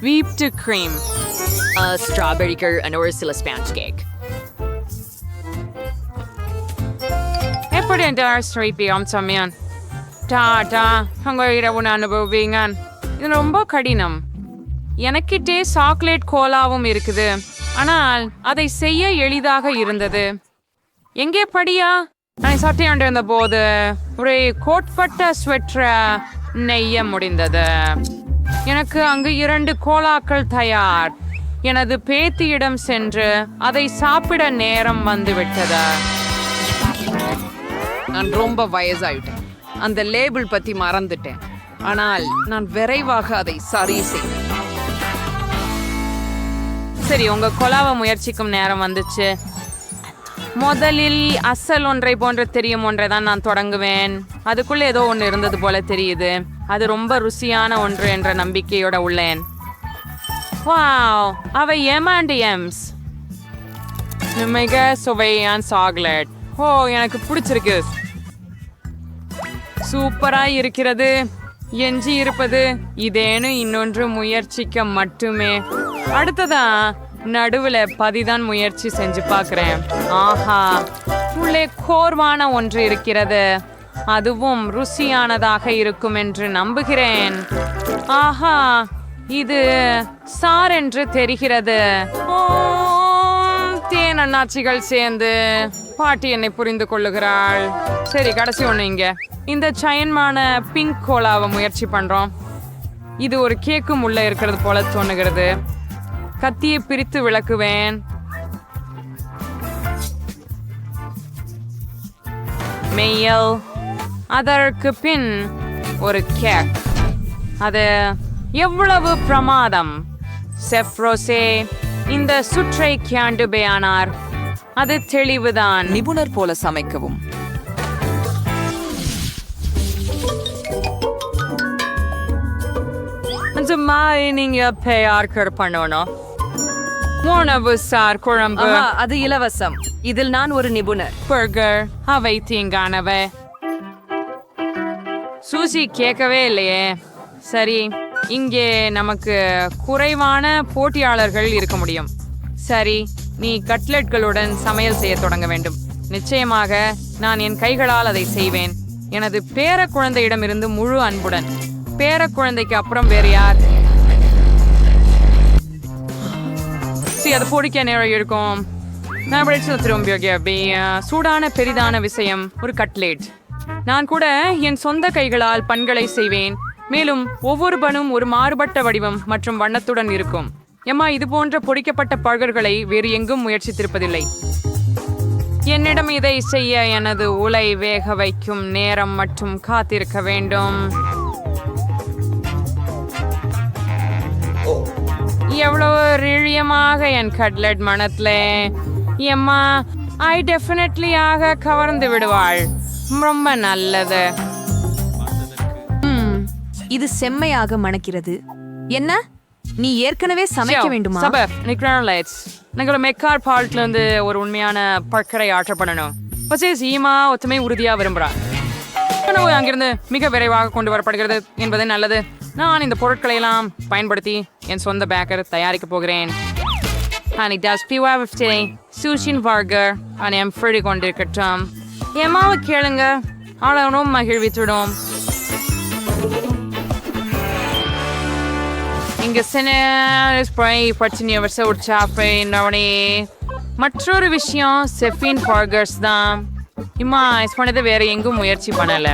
Whipped cream. Strawberry and ஒரு சில sponge cake. எப்படி இந்த ஸ்வீட் அம்சமியான் டாடா அங்கே இரவு அனுபவிங்க. இது ரொம்ப கடினம். எனக்கிட்டே சாக்லேட் கோலாவும் இருக்குது, ஆனால் அதை செய்ய எளிதாக இருந்தது. எங்கே படியா? நான் சட்டையாண்டிருந்த போது ஒரு கோட்பட்ட ஸ்வெட்டரை நெய்ய முடிந்தது. எனக்கு அங்கு 2 கோலாக்கள் தயார். எனது பேத்தியிடம் சென்று அதை சாப்பிட நேரம் வந்துவிட்டது. நான் ரொம்ப வயசாயிட்டேன். அந்த லேபிள் பத்தி மறந்துட்டேன், ஆனால் நான் விரைவாக அதை சரி செய்வேன். சரி, உங்க கொலாவை முயற்சிக்கும் நேரம் வந்துச்சு. முதலில் அசல் ஒன்றை போன்ற தெரியும் ஒன்றை தான் நான் தொடங்குவேன். அதுக்குள்ள ஏதோ ஒன்று இருந்தது போல தெரியுது. அது ரொம்ப ருசியான ஒன்று என்ற நம்பிக்கையோட உள்ளேன். வாவ், அவை M&M's. மிக சுவையான சாக்லேட். ஓ, எனக்கு பிடிச்சிருக்கு. சூப்பரா இருக்கிறது. எஞ்சி இருப்பது இதேனும் இன்னொன்று முயற்சிக்க மட்டுமே. அடுத்ததா நடுவுல பதிதான் முயற்சி செஞ்சு பார்க்கிறேன். ஆஹா, உள்ளே கோர்வான ஒன்று இருக்கிறது. அதுவும் ருசியானதாக இருக்கும் என்று நம்புகிறேன். ஆஹா, இது சார் என்று தெரிகிறது. தேன் அண்ணாச்சிகள் சேர்ந்து பாட்டி என்னை புரிந்து கொள்ளுகிறாள். சரி, கடைசி ஒண்ணு இங்க இந்த சயன்மான பிங்க் கோலாவை முயற்சி பண்றோம். இது ஒரு கேக்கும் உள்ள இருக்கிறது போல தோணுகிறது. கத்தியை பிரித்து விளக்குவேன். மெய்யல். அதற்கு பின் ஒரு கேக். அது எவ்வளவு பிரமாதம்! செஃப் ரோசே இந்த சுற்றை கியாண்டுபேயானார். அது தெளிவுதான். நிபுணர் போல சமைக்கவும். நீங்க பெயர் பண்ணணும். உணவு சார் குழம்பு. அது இலவசம். இதில் நான் ஒரு நிபுணர். பர்கர் அவை தீங்கானவை. சூசி கேட்கவே இல்லையே. சரி, இங்கே நமக்கு குறைவான போட்டியாளர்கள் இருக்க முடியும். சரி, நீ கட்லெட்களுடன் சமையல் செய்ய தொடங்க வேண்டும். நிச்சயமாக நான் என் கைகளால் அதை செய்வேன். எனது பேர குழந்தையிடமிருந்து முழு அன்புடன். பேர குழந்தைக்கு அப்புறம் வேறு யார்? அது பொடிக்க நேரம் இருக்கும். சூடான பெரிதான விஷயம் ஒரு கட்லெட். நான் கூட என் சொந்த கைகளால் பண்களை செய்வேன். மேலும் ஒவ்வொரு பனும் ஒரு மாறுபட்ட வடிவம் மற்றும் வண்ணத்துடன் இருக்கும். எம்மா, இது போன்ற பொடிக்கப்பட்ட பர்கர்களை வேறு எங்கும் முயற்சித்திருப்பதில்லை. என்னிடம் இதை செய்ய எனது உலை வேக வைக்கும் நேரம் மற்றும் காத்திருக்க வேண்டும். எவ்வளவு ரிழியமாக என் கட்லெட் மனத்துல. எம்மா, ஐ டெஃபினெட்லியாக கவர்ந்து விடுவாள். ரொம்ப நல்லது. இது செம்மையாக மணக்கிறது. என்ன, நீ ஏற்கனவே சமைக்க வேண்டுமா? எங்களோட மெக்கார் பால்ட்ல இருந்து ஒரு உண்மையான பர்கரை ஆர்டர் பண்ணணும். ஈமா ஒத்துமை உறுதியா விரும்புறா. உணவு அங்கிருந்து மிக விரைவாக கொண்டு வரப்படுகிறது என்பது நல்லது. நான் இந்த பொருட்களை எல்லாம் பயன்படுத்தி என் சொந்த பேக்கர் தயாரிக்க போகிறேன். சூஷின் பர்கர் என் ஃப்ரெடி கொண்டிருக்கட்டும். எம்மாவை கேளுங்க, அவனும் மகிழ்வித்துடும். இங்க மற்றொரு விஷயம் செஃபின் பர்கர்ஸ் தான். இம்மா பண்ணது வேற எங்கும் முயற்சி பண்ணல.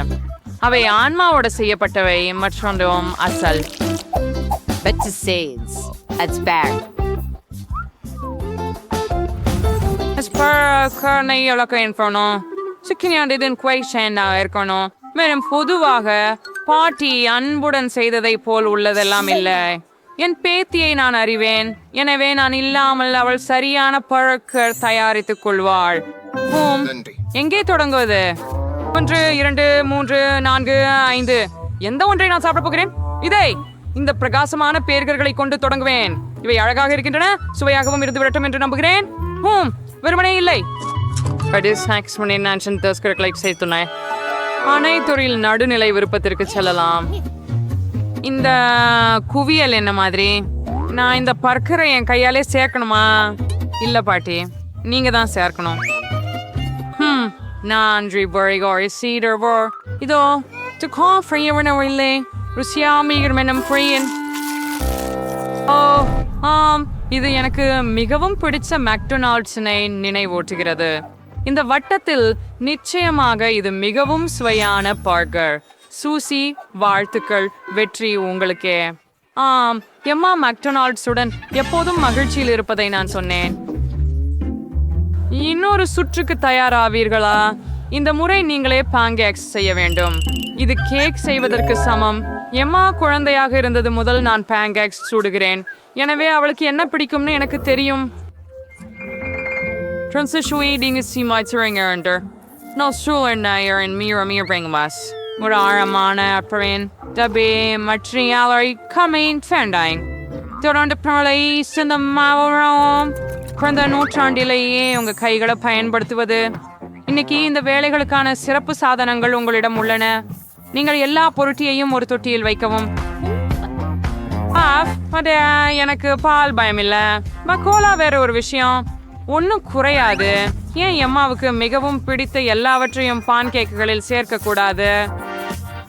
அவை ஆன்மாவோட செய்யப்பட்டவை, மற்றொன்றும் அசல். இருக்கணும். மேலும் பொதுவாக பாட்டி அன்புடன் செய்ததை போல் உள்ளதெல்லாம் இல்லை. என் பேத்தியை நான் அறிவேன், எனவே நான் இல்லாமல் அவள் சரியான பழக்க தயாரித்துக் கொள்வாள். எங்கே தொடங்குவது? 1 2 3 4 5 எந்த ஒன்றை நான் சாப்பிட போகிறேன்? இந்த பிரகாசமான பேர்களை கொண்டு தொடங்குவேன். இவை அழகாக இருக்கின்றன, சுவையாகவும் இருந்து விடட்டும் என்று நம்புகிறேன். வெறுமனே இல்லை. அனைத்துறையில் நடுநிலை விருப்பத்திற்கு செல்லலாம். இந்த குவியல் என்ன மாதிரி? நான் இந்த பர்கரை என் கையாலே சேர்க்கணுமா? இல்ல பாட்டி, நீங்க தான் சேர்க்கணும். நன்றி பரிகாரி சீடர்வோ. இதோ இல்லை ருசியாமிகர்மெனம் ஃப்ரீயன். இது எனக்கு மிகவும் பிடிச்ச மெக்டொனால்ட்ஸினை நினைவூட்டுகிறது. இந்த வட்டத்தில் நிச்சயமாக இது மிகவும் சுவையான பர்கர். சூசி, வாழ்த்துக்கள், வெற்றி உங்களுக்கே. எம்மா மெக்டொனால்ட்ஸுடன் எப்போதும் மகிழ்ச்சியில் இருப்பதை நான் சொன்னேன். இன்னொரு சுற்றுக்கு தயாராவீர்களா? இந்த முறை நீங்களே பாங்கேக்ஸ் செய்ய வேண்டும். இது கேக் செய்வதற்கு சமம். எம்மா குழந்தையாக இருந்தது முதல் நான் பாங்கேக்ஸ் சுடுகிறேன், எனவே அவளுக்கு என்ன பிடிக்கும்னு எனக்கு தெரியும். ஒரு ஆழமான அப்புறம் டபே மற்றியாலை கமைன் ஃபேண்டாங் தொடர்ந்து பலை சிந்தமாவரம் குறைந்த நூற்றாண்டிலேயே உங்க கைகளை பயன்படுத்துவது. இன்னைக்கு இந்த வேலைகளுக்கான சிறப்பு சாதனங்கள் உங்களிடம் உள்ளன. நீங்கள் எல்லா பொருட்டையும் ஒரு தொட்டியில் வைக்கவும். எனக்கு பால் பயம் இல்ல. கோலா வேற ஒரு விஷயம், ஒன்னும் குறையாது. ஏன் எம்மாவுக்கு மிகவும் பிடித்த எல்லாவற்றையும் பான் கேக்குகளில் சேர்க்க கூடாது?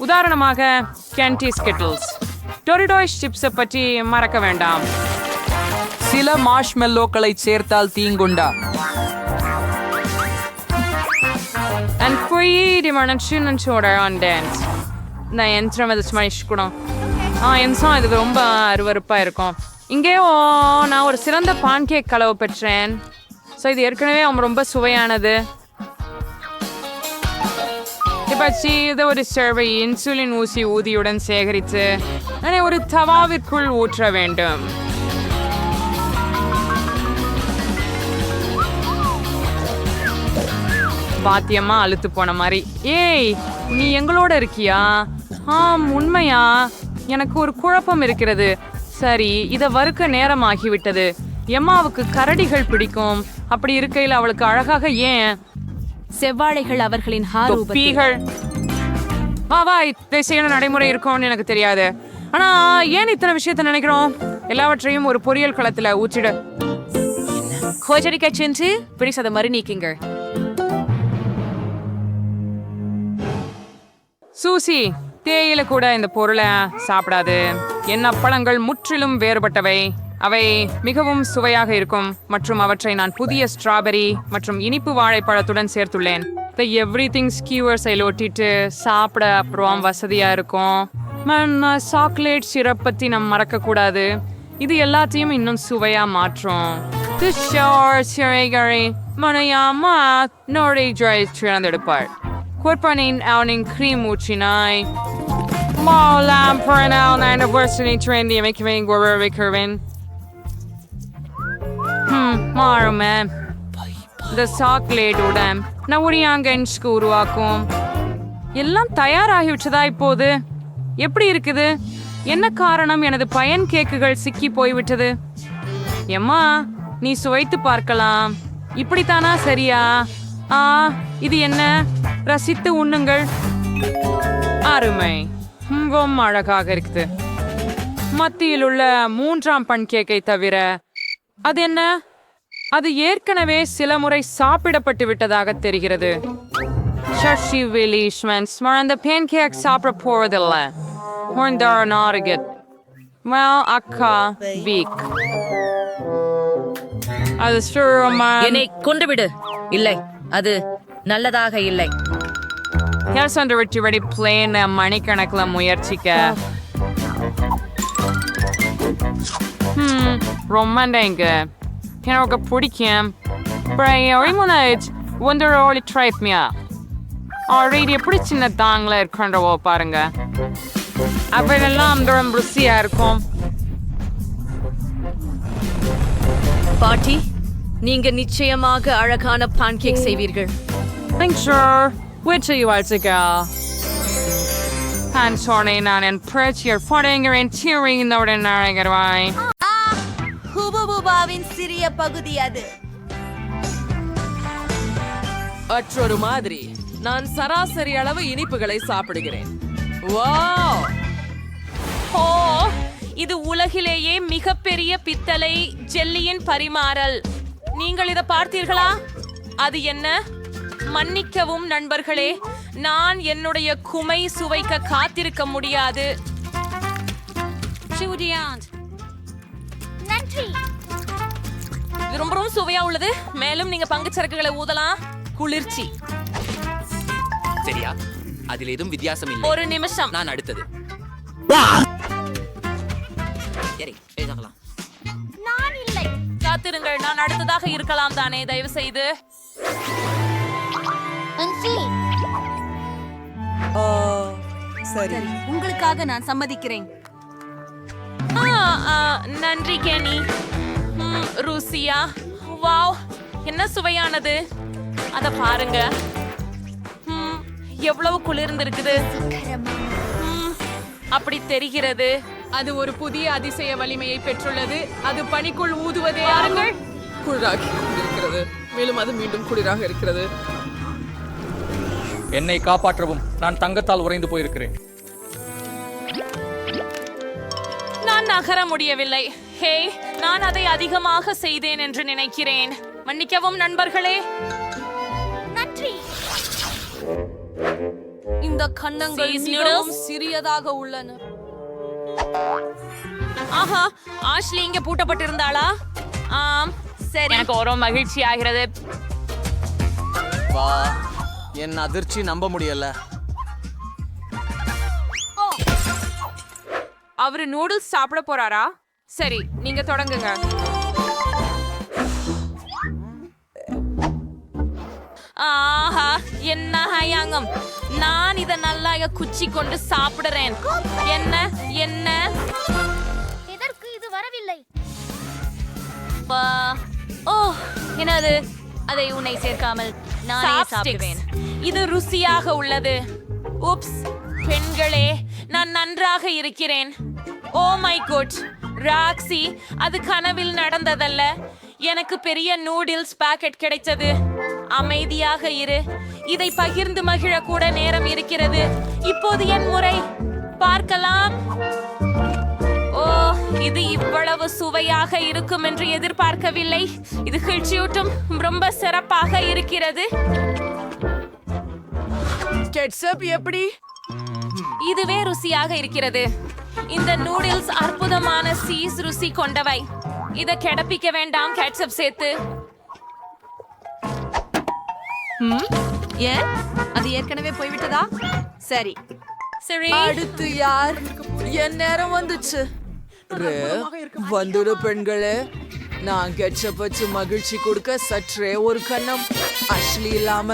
உதாரணமாக கென்டி ஸ்கிட்டில்ஸ், டொரிடோஸ் சிப்ஸை பற்றி மறக்க வேண்டாம். சில மார்ஷ்மெல்லோக்களை சேர்த்தால் தீங்குண்டா? And free on dance. நான் யந்திரம் அது ஸ்மரிக்கணும். யந்திரம் இதுக்கு ரொம்ப அருவருப்பா இருக்கும். இங்கேயோ நான் ஒரு சிறந்த பான் கேக் கலவை பெற்றேன். ஸோ இது ஏற்கனவே ரொம்ப சுவையானது. இதை ஒரு சேர்வை இன்சுலின் ஊசி ஊதியுடன் சேகரித்து அதை ஒரு தவாவிற்குள் ஊற்ற வேண்டும். பாத்தியம்மா அழுத்து போன மாதிரி. ஏய், நீ எங்களோட இருக்கியா? உண்மையா? எனக்கு ஒரு குழப்பம் இருக்கிறது. சரி, இதை வறுக்க நேரம் ஆகிவிட்டது. எம்மாவுக்கு கரடிகள் பிடிக்கும். அப்படி இருக்கையில் அவளுக்கு அழகாக ஏன் செவ்வாழைகள் அவர்களின் தொப்பிகள் இதை செய்யணும் நடைமுறை இருக்கும்னு எனக்கு தெரியாது. ஆனா ஏன் இத்தனை விஷயத்த நினைக்கிறோம்? எல்லாவற்றையும் ஒரு பொரியல் களத்துல ஊற்றிடு. கோஜரிக்கா செஞ்சு பிடிச்சத மாதிரி நீக்கிங்க. சூசி, தேயில கூட இந்த பொருளை சாப்பிடாது. என் அப்பளங்கள் முற்றிலும் வேறுபட்டவை. அவை மிகவும் சுவையாக இருக்கும் மற்றும் அவற்றை நான் புதிய ஸ்ட்ராபெரி மற்றும் இனிப்பு வாழைப்பழத்துடன் சேர்த்துள்ளேன். எவ்ரிதிங் ஸ்கியூவர்ஸை ஒட்டிட்டு சாப்பிட அப்புறம் வசதியா இருக்கும். சாக்லேட் சிரப் பத்தி நம்ம மறக்க கூடாது. இது எல்லாத்தையும் இன்னும் சுவையா மாற்றும். எடுப்பாள். குர்பானின் அவனின் கிரீம் ஊற்றினாய். மாறுமே இந்த சாக்லேட்டுடன் நவுரியாங்கன்ஸ்க்கு உருவாக்கும். எல்லாம் தயாராகிவிட்டதா இப்போது? எப்படி இருக்குது? என்ன காரணம்? எனது பயன் கேக்குகள் சிக்கி போய்விட்டது. எம்மா, நீ சுவைத்து பார்க்கலாம். இப்படித்தானா? சரியா? இது என்ன? ரசித்து உண்ணுங்கள். அருமை, ரொம்ப அழகாக இருக்குது. மத்தியில் உள்ள 3ஆம் பன் கேக்கை தவிர அது என்ன? அது ஏற்கனவே சில முறை சாப்பிடப்பட்டு விட்டதாக தெரிகிறது. சஷி விலிஷ்மன்ஸ் அந்த பேன் கேக் சாப்பிட போவதில்லை. அக்கா வீக் அது என்னை கொண்டு விடு. இல்லை, அது நல்லதாக இல்லை. வெட்டி பிளேன் மணிக்கணக்கில் முயற்சிக்க ரொம்ப எனக்கு பிடிக்கும். எப்படி சின்ன தாங்களா இருக்கின்றவோ பாருங்க. அவையெல்லாம் ருசியா இருக்கும். பாட்டி, நீங்க நிச்சயமாக அழகான பான்கேக் செய்வீர்கள். நான் என் பிரச்சியர் படைங்கிறேன் தீவின் அழகிறவாய். ஹுபுபுபாவின் சிறிய பகுதி அது. மற்றொரு மாதிரி நான் சராசரி அளவு இனிப்புகளை சாப்பிடுகிறேன். வாவ்! ஓ, இது உலகிலேயே மிகப்பெரிய பித்தளை ஜெல்லியின் பரிமாறல். நீங்கள் இதை பார்த்தீர்களா? அது என்ன? மன்னிக்கவும் நண்பர்களே, நான் என்னுடைய குமை சுவைக்க காத்திருக்க முடியாது. நன்றி. இது ரொம்ப ரொம்ப சுவையா உள்ளது. மேலும் நீங்க பங்குச்சரக்குகளை ஊதலாம். குளிர்ச்சி. சரியா? அதில் எதுவும் வித்தியாசம் இல்லை. ஒரு நிமிஷம். நான் அடுத்தது. சரி, எழுதலாம். நான் இல்லை. காத்திருங்கள், நான் அடுத்ததாக இருக்கலாம் தானே, தயவு செய்து. சரி, உங்களுக்காக நான் சம்மதிக்கிறேன். நன்றி கேனி. ருசியா? வாவ், என்ன சுவையானது. அத பாருங்க, எவ்வளவு குளிர்ந்திருக்குது. அப்படி தெரிகிறது. அது ஒரு புதிய அதிசய வலிமையை பெற்றுள்ளது. அது பனிக்குள் ஊதுவதே யாருங்கள்? குளிராகி இருக்கிறது. மேலும் அது மீண்டும் குளிராக இருக்கிறது. என்னை காப்பாற்றவும், நான் தங்கத்தால் உறைந்து போயிருக்கிறேன். நான் நகர முடியவில்லை. ஹே, நான் அதை அதிகமாக செய்தேன் என்று நினைக்கிறேன். மன்னிக்கவும் நண்பர்களே. நன்றி. இந்த கன்னங்கள் மிகவும் சிறியதாக உள்ளன. ஆஹா, ஆஷ்லி இங்க பூட்டப்பட்டிருந்தாளா? ஆம், சரி. எனக்கு ஒரு மகிழ்ச்சி ஆகிறது. வா, என் அதிர்ச்சி நம்ப முடியல. அவரு நூடுல்ஸ் சாப்பிட போறாரா? சரி, நீங்க தொடங்குங்க. ஆஹா, என்ன ஹயாங்கம். நான் இத நல்லா குச்சி கொண்டு சாப்பிடுறேன். என்ன என்ன எதற்கு இது வரவில்லை? ஓ, என்னது? அதை உன்னை சேர்க்காமல் நானே சாப்பிடுவேன். இது ருசியாக உள்ளது. உப்ஸ், பெண்களே, நான் நன்றாக இருக்கிறேன். ஓ மை குட், ராக்ஸி, அது கனவில் நடந்ததல்ல. எனக்கு பெரிய நூடுல்ஸ் பாக்கெட் கிடைத்தது. அமைதியாக இரு. இதை பகிர்ந்து மகிழ கூட நேரம் இருக்கிறது. இப்போது என் முறை. பார்க்கலாம். ஓ, இது இவ்வளவு சுவையாக இருக்கும் என்று எதிர்பார்க்கவில்லை. இது கிழ்ச்சியூட்டும். ரொம்ப சிறப்பாக இருக்கிறது. கெட்சப் எப்படி? இதுவே ருசியாக இருக்கிறது. இந்த நூடுல்ஸ் அற்புதமான சீஸ் ருசி கொண்டவை. இத கிடப்பிக்க வேண்டாம் கெட்சப் சேர்த்து. ஏன்? அது ஏற்கனவே போய்விட்டதா? சரி சரி. அடுத்து யார்? என் நேரம் வந்துச்சு. வந்துடு பெண்களே. நான் கெட்சப் வச்சு மகிழ்ச்சி கொடுக்க சற்றே ஒரு கண்ணம். அஷ்லி இல்லாம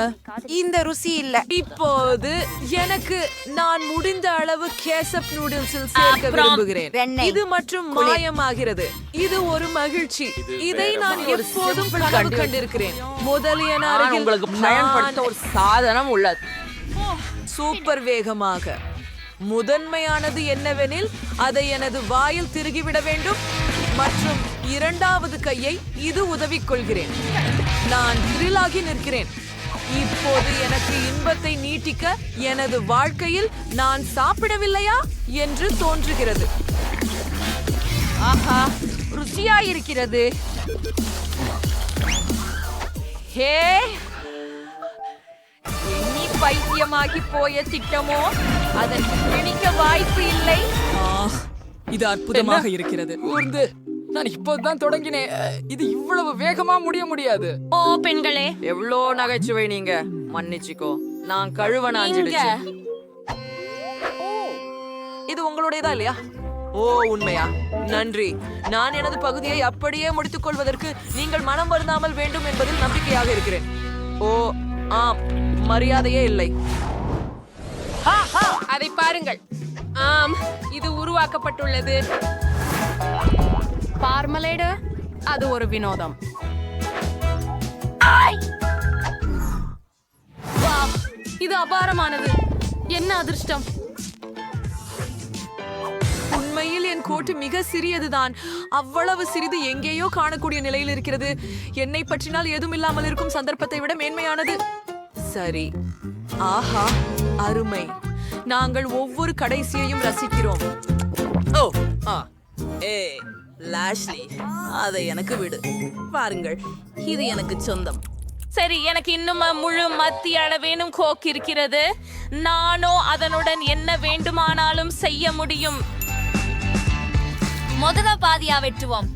இந்த ருசி இல்ல. இப்போது எனக்கு நான் முடிந்த அளவு கேசப் நூடுல்ஸில் சேர்க்க விரும்புகிறேன். இது மற்றும் மாயமாகிறது. இது ஒரு மகிழ்ச்சி. இதை நான் எப்போதும் கனவு கண்டிருக்கிறேன். முதலிய உங்களுக்கு பயன்படுத்த ஒரு சாதனம் உள்ளது. சூப்பர் வேகமாக. முதன்மையானது என்னவெனில் அதை எனது வாயில் திருகிவிட வேண்டும் மற்றும் இரண்டாவது கையை இது உதவி கொள்கிறேன். நான் திரிலாகி நிற்கிறேன். இப்போது எனக்கு இன்பத்தை நீட்டிக்க எனது வாழ்க்கையில் நான் சாப்பிடவில்லையா என்று தோன்றுகிறது. ஆஹா, ருசியாயிருக்கிறது. ஹே, எண்ணி பைத்தியமாகி போய திட்டமோ அதற்கு பிடிக்க வாய்ப்பு இல்லை. இது அற்புதமாக இருக்கிறது. ஊர்ந்து நான் இப்போதான் தொடங்கினேன். இது இவ்வளவு வேகமா முடியாது. ஓ பெண்களே, எவ்வளோ நகைச்சுவை நீங்க. மன்னிச்சுக்கோ, நான் கழுவ நாஞ்சிடுச்சு. இது உங்களுடையதா இல்லையா? ஓ உண்மையா? நன்றி. நான் எனது பகுதியை அப்படியே முடித்துக் கொள்வதற்கு நீங்கள் மனம் வருந்தாமல் வேண்டும் என்பதில் நம்பிக்கையாக இருக்கிறேன். ஓ ஆம், மரியாதையே இல்லை. அதை பாருங்கள். ஆம், இது உருவாக்கப்பட்டுள்ளது. பார்மலேடு, அது ஒரு வினோதம். வாவ், இது அபாரமானது. என்ன அதிர்ஷ்டம். உண்மையில் என் கோட்டு மிக சிறியதுதான். அவ்வளவு சிறிது எங்கேயோ காணக்கூடிய நிலையில் இருக்கிறது. என்னை பற்றினால் எதுவும் இல்லாமல் இருக்கும் சந்தர்ப்பத்தை விட மேன்மையானது. சரி, ஆஹா, அருமை. நாங்கள் ஒவ்வொரு கடைசியையும் ரசிக்கிறோம். ஓ ஆ ஏ லாஷ்லி, அதை எனக்கு விடு. பாருங்கள், இது எனக்கு சொந்தம். சரி, எனக்கு இன்னும் முழு மத்திய அளவேனும் கோக் இருக்கிறது. நானோ அதனுடன் என்ன வேண்டுமானாலும் செய்ய முடியும். முதல பாதியா வெட்டுவோம்.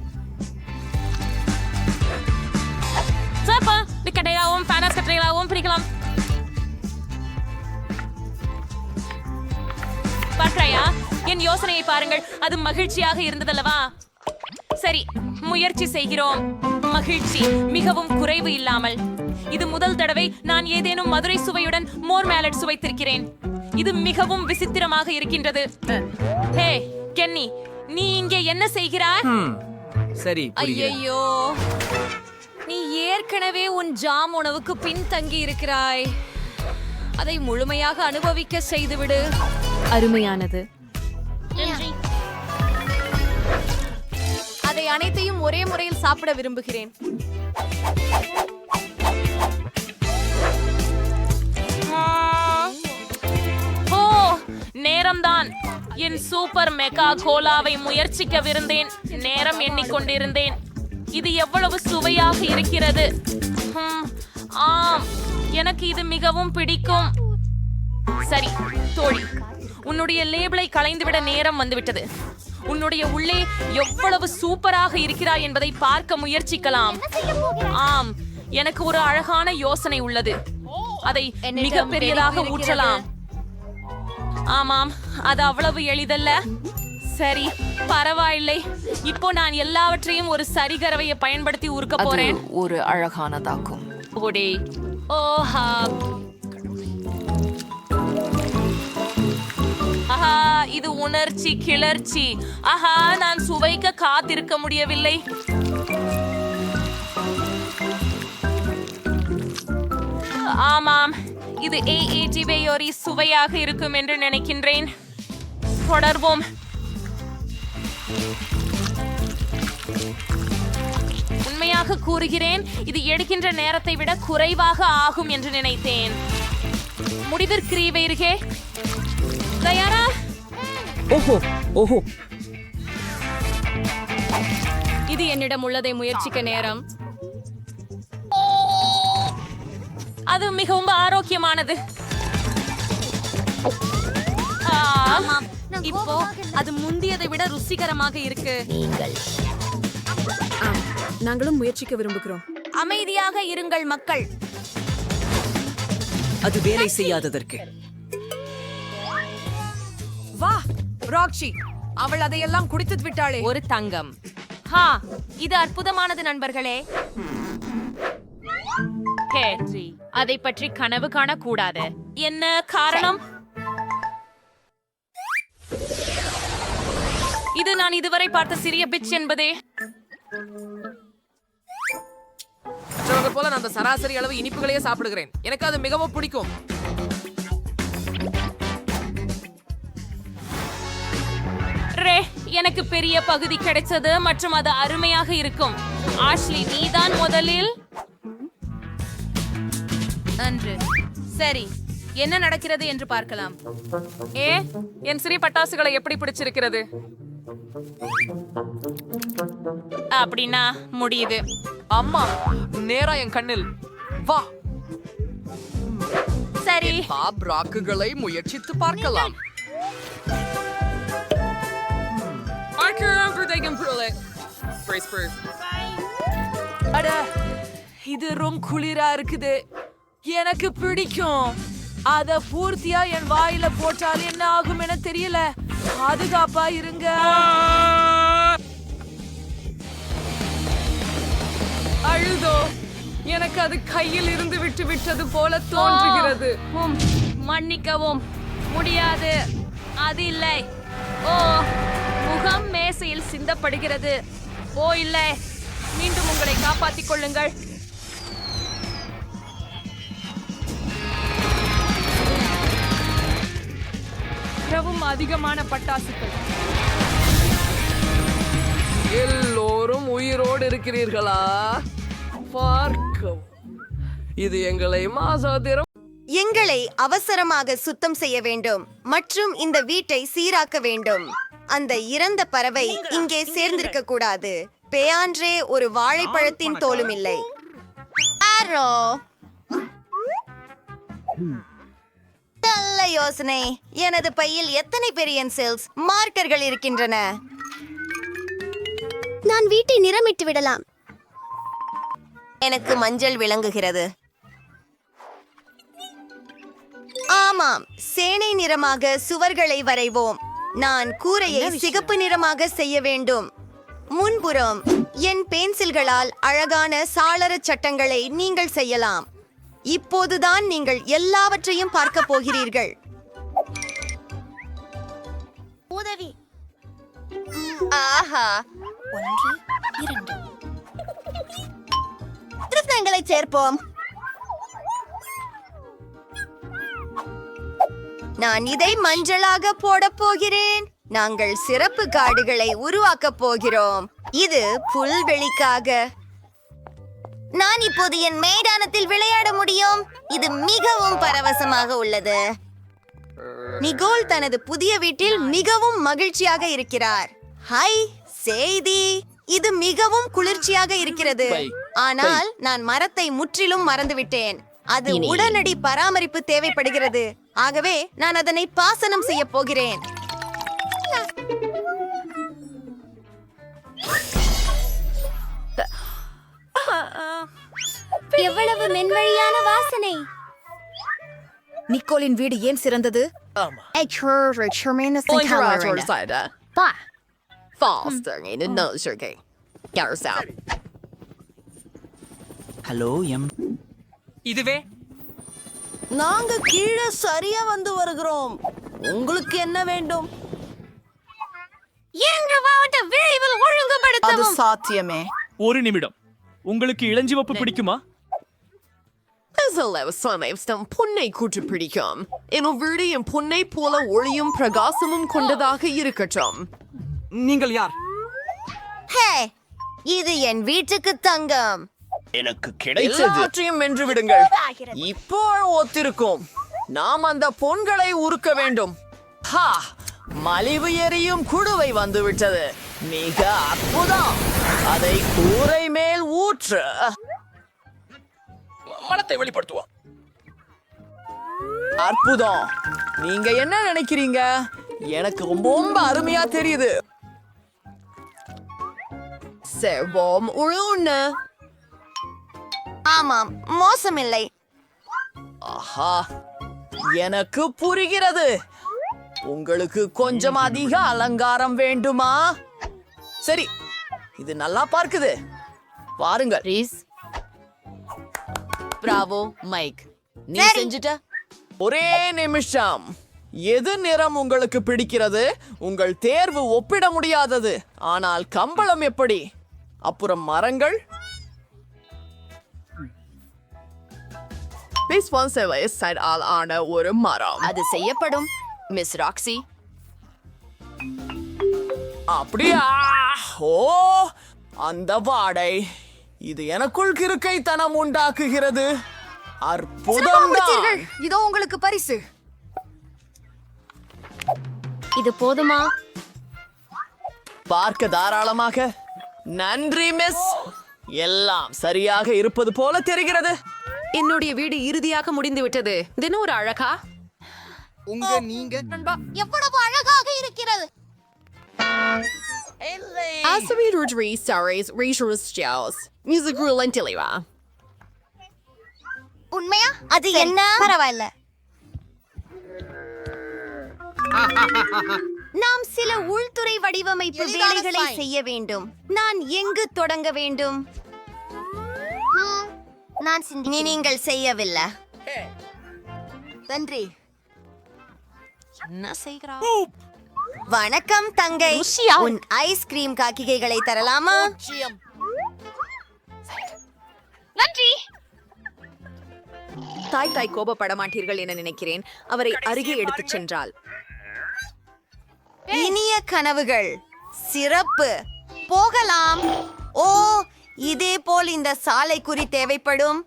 சப்பா, கட்டையாவும் ஃபேனஸ் கட்டைகளாகவும் பிரிக்கலாம். பற்றையா, என் யோசனையை பாருங்கள். அது மகிழ்ச்சியாக இருந்ததல்லவா? சரி, முயற்சி செய்கிறோம். மகிழ்ச்சி மிகவும் குறைவு இல்லாமல். இது முதல் தடவை நான் ஏதேனும் மதுரை சுவையுடன் மோர் மேலட் சுவைத்திருக்கிறேன். இது மிகவும் விசித்திரமாக இருக்கின்றது. ஹே கென்னி, நீ இங்கே என்ன செய்கிறாய்? சரி, ஐயையோ, நீ ஏற்கனவே உன் ஜாம் உணவுக்கு பின்தங்கி இருக்கிறாய். அதை முழுமையாக அனுபவிக்க செய்துவிடு. அருமையானது. அதை அனைத்தையும் ஒரே முறையில் சாப்பிட விரும்புகிறேன். ஓ, நேரம்தான். என் சூப்பர் மெகா கோலாவை முயற்சிக்கவிருந்தேன். நேரம் எண்ணிக்கொண்டிருந்தேன். இது எவ்வளவு சுவையாக இருக்கிறது. ஆம், எனக்கு இது மிகவும் பிடிக்கும். சரி தோழி, உன்னுடைய லேபிளை களைந்துவிட நேரம் வந்துவிட்டது. உன்னுடைய உள்ளே எவ்வளவு சூப்பராக இருக்கிறாய் என்பதை பார்க்க முயற்சிக்கலாம். ஆம், எனக்கு ஒரு அழகான யோசனை உள்ளது. அதை மிக பெரியதாக ஊற்றலாம். ஆமாம், அது அவ்வளவு எளிதல்ல. சரி, பரவாயில்லை. இப்போ நான் எல்லாவற்றையும் ஒரு சரிகரவையை பயன்படுத்தி உருக்க போறேன். ஒரு அழகானதாக்கும். ஓடே, ஓஹா, ஆஹா, இது உணர்ச்சி கிளர்ச்சி. ஆஹா, நான் சுவைக்க காத்திருக்க முடியவில்லை. ஆமாம், இது ஏஏஜிபேயோரி சுவையாக இருக்கும் என்று நினைக்கின்றேன். தொடர்வோம். உண்மையாக கூறுகிறேன், இது எடுக்கின்ற நேரத்தை விட குறைவாக ஆகும் என்று நினைத்தேன். முடிவிற்கிறீர்களே, தயாரா? ஓஹோ ஓஹோ, இது என்னிடம் உள்ளதை முயற்சிக்க நேரம். அது மிகவும் ஆரோக்கியமானது. இப்போ அது முந்தியதை விட ருசிகரமாக இருக்கு. நாங்களும் முயற்சிக்க விரும்புகிறோம். அமைதியாக இருங்கள் மக்கள். அது வேலை செய்யாததற்கு. வா ராக்ஷி, அவள் அதையெல்லாம் குடித்து விட்டாளே. ஒரு தங்கம். ஹா, இது அற்புதமானது நண்பர்களே. ஹேரி, அதை பற்றி கனவு காணக்கூடாது. என்ன காரணம்? இது நான் இதுவரை பார்த்த சிறிய பிட்ச் என்பதே. மற்றவங்க போல நான் அந்த சராசரி அளவு இனிப்புகளையே சாப்பிடுகிறேன். எனக்கு அது மிகவும் பிடிக்கும். ரே, எனக்கு பெரிய பகுதி கிடைச்சது மற்றும் அது அருமையாக இருக்கும். ஆஷ்லி, நீதான் முதலில். அன்று சரி, என்ன நடக்கிறது என்று பார்க்கலாம். என் சிறிய பட்டாசுகளை எப்படி பிடிச்சிருக்கிறது? அப்படின்னா முடியுது. அம்மா, நேரா என் கண்ணில் வா. சரி, பாப் ராக்குகளை முயற்சித்து பார்க்கலாம். அட, இது ரொம்ப குளிரா இருக்குது. எனக்கு பிடிக்கும். அத பூர்த்தியா என் வாயில போட்டால் என்ன ஆகும் என தெரியல. பாதுகாப்பா இருங்க. அழுதோ, எனக்கு அது கையில் இருந்து விட்டு விட்டது போல தோன்றுகிறது. மன்னிக்கவும், முடியாது. அது இல்லை. ஓ, முகம் மேசையில் சிந்தப்படுகிறது. ஓ இல்லை, மீண்டும் உங்களை காப்பாற்றிக் கொள்ளுங்கள். மிகவும் அதிகமான பட்டாசுகள். எல்லோரும் உயிரோடு இருக்கிறீர்களா? பார்க்கவும். இது எங்களை மாசாதிரம். எங்களை அவசரமாக சுத்தம் செய்ய வேண்டும் மற்றும் இந்த வீட்டை சீராக்க வேண்டும். அந்த இறந்த பறவை இங்கே சேர்ந்திருக்க கூடாது. பேயான்றே ஒரு வாழைப்பழத்தின் தோலும் இல்லை. ஆரோ, நல்ல யோசனை. எனது பையில் எத்தனை பெரியன்சில்ஸ் மார்க்கர்கள் இருக்கின்றன? நான் வீட்டை நிறமிட்டு விடலாம். எனக்கு மஞ்சள் விளங்குகிறது. ஆமாம், சேனை நிறமாக சுவர்களை வரைவோம். நான் கூரையை சிகப்பு நிறமாக செய்ய வேண்டும். முன்புறம் என் பென்சில்களால் அழகான சாளர சட்டங்களை நீங்கள் செய்யலாம். இப்போதுதான் நீங்கள் எல்லாவற்றையும் பார்க்க போகிறீர்கள். உதவி. ஆஹா, 1 2 திருத்தங்களை சேர்ப்போம். நான் இதை மஞ்சளாக போட போகிறேன். நாங்கள் சிறப்பு காடுகளை உருவாக்க போகிறோம். இது புல்வெளிக்காக. நான் இப்போது என் மைதானத்தில் விளையாட முடியும். இது மிகவும் பரவசமாக உள்ளது. நிகோல் தனது புதிய வீட்டில் மிகவும் மகிழ்ச்சியாக இருக்கிறார். ஹாய், செய்தி. இது மிகவும் குளிர்ச்சியாக இருக்கிறது. ஆனால் நான் மரத்தை முற்றிலும் மறந்துவிட்டேன். அது உடனடி பராமரிப்பு தேவைப்படுகிறது. ஆகவே நான் அதனை பாசனம் செய்ய போகிறேன். எவ்வளவு மென்வழியான வாசனை. நிக்கோலின் வீடு ஏன் சிறந்தது? Hello M. இதுவே நாங்க கீழே சரியா வந்து வருகிறோம். உங்களுக்கு என்ன வேண்டும்? அது சாத்தியமே. ஒரு நிமிடம். உங்களுக்கு இளஞ்சிவப்பு பிடிக்குமா? பொன்னை கூட்டு பிடிக்கும். என் வீடு என் பொன்னை போல ஒளியும் பிரகாசமும் கொண்டதாக இருக்கட்டும். நீங்கள் யார்? ஹே, இது என் வீட்டுக்கு தங்கம். எனக்கு கிடைத்தது. எல்லாவற்றையும் வென்று விடுங்கள். இப்போ ஒத்திருக்கும். நாம் அந்த பொன்களை உருக்க வேண்டும். ஹா, மலிவு எரியும் குடுவை வந்து விட்டது. மிக அற்புதம். அதை கூரை மேல் ஊற்று. மனத்தை வெளிப்படுத்துவோம். அற்புதம். நீங்க என்ன நினைக்கிறீங்க? எனக்கு ரொம்ப அருமையா தெரியுது. செல்வம் உழுன்னு. ஆமாம், மோசமில்லை. ஆஹா, எனக்கு புரிகிறது. உங்களுக்கு கொஞ்சம் அதிக அலங்காரம் வேண்டுமா? சரி, இது நல்லா பார்க்குது. பாருங்கள். பிராவோ மைக், நீ செஞ்சுட்ட. ஒரே நிமிஷம். எது நிறம் உங்களுக்கு பிடிக்கிறது? உங்கள் தேர்வு ஒப்பிட முடியாதது. ஆனால் கம்பளம் எப்படி? அப்புறம் மரங்கள். ஆன ஒரு மரம். அது செய்யப்படும் மிஸ் ராக்ஸி. அப்படியா? ஓ, அந்த வாடை. இது எனக்குள் கிறுக்கைத்தனம் உண்டாக்குகிறது. அற்புதம். இதோ உங்களுக்கு பரிசு. இது போதுமா? பார்க்க தாராளமாக. நன்றி மிஸ். எல்லாம் சரியாக இருப்பது போல தெரிகிறது. என்னுடைய வீடு இறுதியாக முடிந்து விட்டது. தினம் ஒரு அழகா நீங்க எவ்வளவு அழகாக இருக்கிறது. உண்மையா? அது என்ன? பரவாயில்ல. நாம் சில உள்துறை வடிவமைப்பு வேலைகளை செய்ய வேண்டும். நான் எங்கு தொடங்க வேண்டும்? நீங்கள் செய்யவில்லை. நன்றி. என்ன செய்கிறா? வணக்கம் தங்கை. உன் ஐஸ்கிரீம் காக்கிகைகளை தரலாமா? நன்றி. தாய் கோபப்பட மாட்டீர்கள் என நினைக்கிறேன். அவரை அருகே எடுத்துச் சென்றால். இனிய கனவுகள். சிறப்பு. போகலாம். ஓ, இதே போல் இந்த சாலை குறி தேவைப்படும்.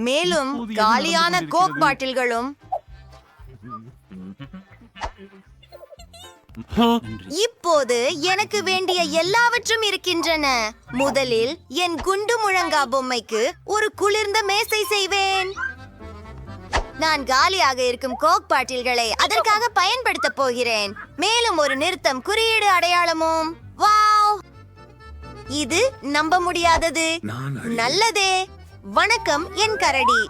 மேலும் காலியான கோக் பாட்டில்களும். இப்போது எனக்கு வேண்டிய எல்லாவற்றும் இருக்கின்றன. முதலில் என் குண்டு முழங்கா பொம்மைக்கு ஒரு குளிர்ந்த மேசை செய்வேன். நான் காலியாக இருக்கும் கோக் பாட்டில்களை அதற்காக பயன்படுத்த போகிறேன். மேலும் ஒரு நிறுத்தம் குறியீடு அடையாளமும். வாவ், இது நம்ப முடியாதது. நல்லதே. வணக்கம் என் கரடி.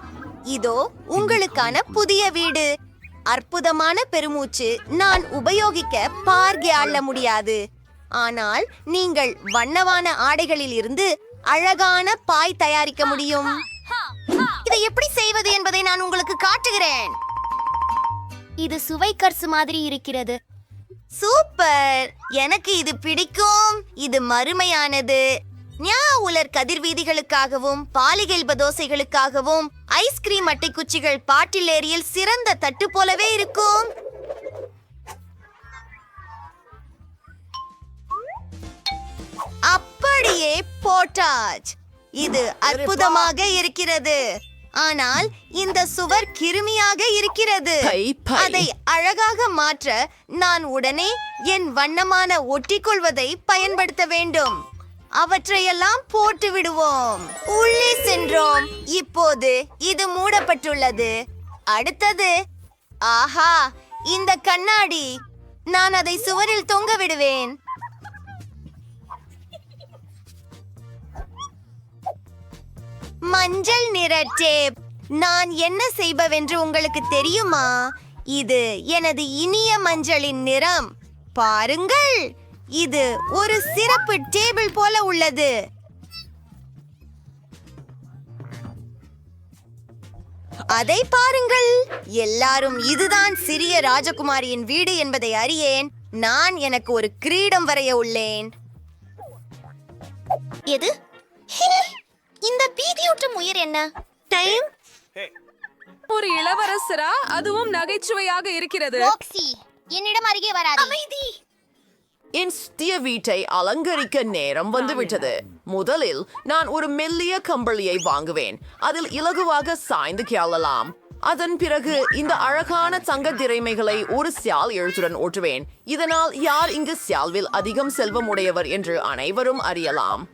இதோ உங்களுக்கான புதிய வீடு. அற்புதமான பெருமூச்சு. நான் உபயோகிக்க பார்கே அள்ள முடியாது. ஆனால் நீங்கள் வண்ணவான ஆடைகளில் இருந்து அழகான பாய் தயாரிக்க முடியும். இதை எப்படி செய்வது என்பதை நான் உங்களுக்கு காட்டுகிறேன். இது சுவை கர்சு மாதிரி இருக்கிறது. சூப்பர், எனக்கு இது பிடிக்கும். இது மறுமையானது. உலர் கதிர்வீதிகளுக்காகவும் பாலிகெல்ப தோசைகளுக்காகவும் ஐஸ்கிரீம் அட்டை குச்சிகள் பாட்டில் ஏரியில் சிறந்த தட்டு போலவே இருக்கும். அப்படியே போட்டாச். இது அற்புதமாக இருக்கிறது. ஆனால் இந்த சுவர் கிருமியாக இருக்கிறது. அதை அழகாக மாற்ற நான் உடனே என் வண்ணமான ஒட்டிக்கொள்வதை பயன்படுத்த வேண்டும். அவற்றையெல்லாம் போட்டு விடுவோம். உள்ளே சென்றோம். இப்போது இது மூடப்பட்டுள்ளது. அடுத்தது, ஆஹா, இந்த கண்ணாடி. நான் அதை சுவரில் தொங்க விடுவேன். மஞ்சள் நிற டேப். நான் என்ன செய்பவென்று உங்களுக்கு தெரியுமா? இது எனது இனிய மஞ்சளின் நிறம். பாருங்கள், இது ஒரு சிறப்பு டேபிள் போல உள்ளது. அதை பாருங்கள். எல்லாரும் இதுதான் சிறிய ராஜகுமாரியின் வீடு என்பதை அறியேன். நான் எனக்கு ஒரு கிரீடம் வரைய உள்ளேன். எது? இந்த பீதியூட்டும் உயிர் என்ன? டைம். ஒரு இளவரசரா? அதுவும் நகைச்சுவையாக இருக்கிறது. என்னிடம் அருகே வராதே. அமைதி. என் சிறிய வீட்டை அலங்கரிக்க நேரம் வந்துவிட்டது. முதலில் நான் ஒரு மெல்லிய கம்பளியை வாங்குவேன். அதில் இலகுவாக சாய்ந்து கேளலாம். அதன் பிறகு இந்த அழகான தங்க திரைமைகளை ஒரு சியால் எழுத்துடன் ஓட்டுவேன். இதனால் யார் இங்கு சியால்வில் அதிகம் செல்வம் உடையவர் என்று அனைவரும் அறியலாம்.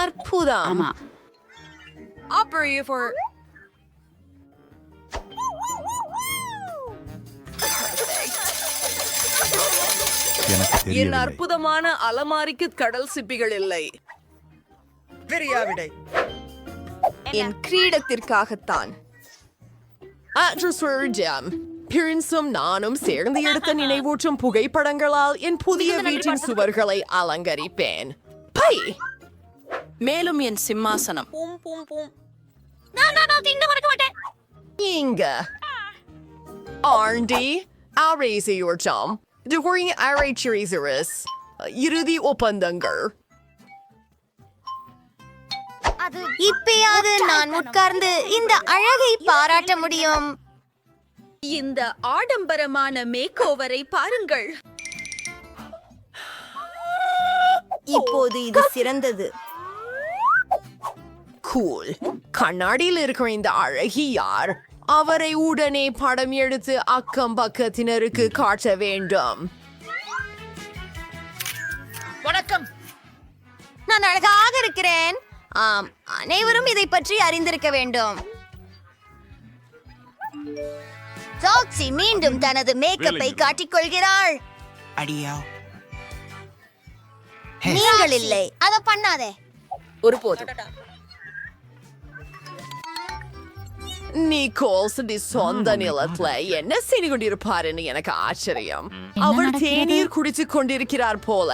அற்புதம். என் அற்புதமான அலமாரிக்கு கடல் சிப்பிகள் இல்லை. என் கிரீடத்திற்காகத்தான். பிரின்ஸும் நானும் சேர்ந்து எடுத்த நினைவூற்றும் புகைப்படங்களால் என் புதிய வீட்டின் சுவர்களை அலங்கரிப்பேன். பை. மேலும் என் சிம்மாசனம். இங்க ஆண்டி ஆரேசியோர்ச்சாம் during Arachirisaurus இறுதி ஒப்பந்தங்கள். இப்பயாவது நான் உட்கார்ந்து இந்த அழகை பாராட்ட முடியும். இந்த ஆடம்பரமான மேக்கோவரை பாருங்கள். இப்போது இது சிறந்தது. கூல். கண்ணாடியில் இருக்கிற இந்த அழகி யார்? அவரை உடனே படம் எடுத்து அக்கம் பக்கத்தினருக்கு காட்ட வேண்டும். வணக்கம். நான் அழகாக இருக்கிறேன். ஆம், அனைவரும் இதை பற்றி அறிந்திருக்க வேண்டும். சாக்சி மீண்டும் தனது மேக்கப்பை காட்டிக்கொள்கிறாள். அடியா நீங்கள் இல்லை, அத பண்ணாதே. ஒருபோதும். நிக்கோல்ஸ் சொந்த நிலத்துல என்ன செய்து கொண்டிருப்பாருன்னு எனக்கு ஆச்சரியம். அவர் தேநீர் குடிச்சு கொண்டிருக்கிறார் போல.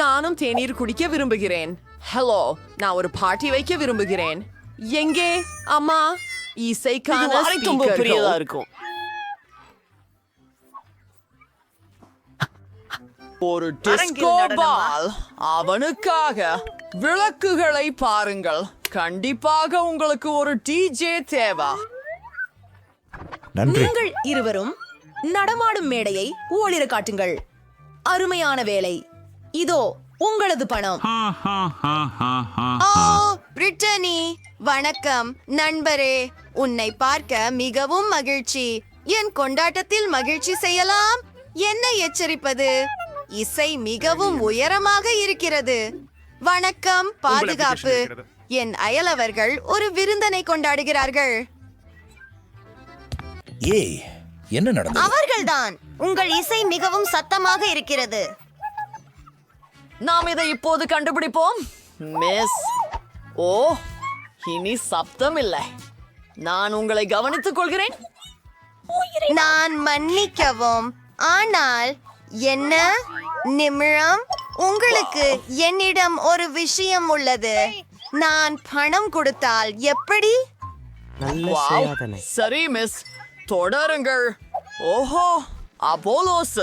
நானும் தேநீர் குடிக்க விரும்புகிறேன். ஹலோ, நான் ஒரு பார்ட்டி வைக்க விரும்புகிறேன். எங்கே அம்மா இசைக்கான ஸ்பீக்கர்கள் இருக்கும். ஒரு டிஸ்கோ பால். அவனுக்காக விளக்குகளை பாருங்கள். கண்டிப்பாக உங்களுக்கு ஒரு டிஜே தேவை. நீங்கள் இருவரும் நடமாடும் மேடையை ஓளிர காட்டுங்கள். அருமையான வேலை. இதோ உங்களது பணம். ஓ பிரிட்டனி, வணக்கம் நண்பரே. உன்னை பார்க்க மிகவும் மகிழ்ச்சி. என் கொண்டாட்டத்தில் மகிழ்ச்சி செய்யலாம். என்ன எச்சரிப்பது? இசை மிகவும் உயரமாக இருக்கிறது. வணக்கம், பாதுகாப்பு. என் அயலவர்கள் ஒரு விருந்தனை கொண்டாடுகிறார்கள். ஏய், என்ன நடந்தது? அவர்கள்தான். உங்கள் இசை மிகவும் சத்தமாக இருக்கிறது. நாம் இதை இப்போது கண்டுபிடிப்போம். மிஸ், ஓ, இனி சப்தம் இல்லை. நான் உங்களை கவனித்துக் கொள்கிறேன். நான் மன்னிக்கவும், ஆனால் என்ன நிமிடம், உங்களுக்கு என்னிடம் ஒரு விஷயம் உள்ளது. நான் பணம் கொடுத்தால் எப்படி? வாவ், சரி மிஸ், தொடருங்கள். ஓஹோ, அப்போலோஸ்,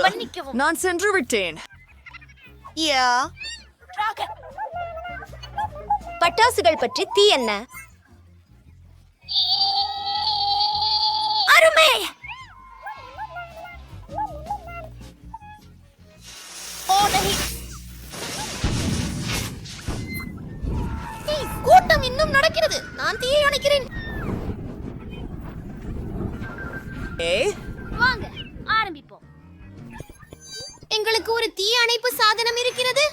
நான் சென்று விட்டேன். யா, பட்டாசுகள் பற்றி தீ என்ன? அருமை. கூட்டம் இன்னும் நடக்கிறது. நான் தீயை அணைக்கிறேன். வாங்க ஆரம்பிப்போம். எங்களுக்கு ஒரு தீ அணைப்பு சாதனம் இருக்கிறது.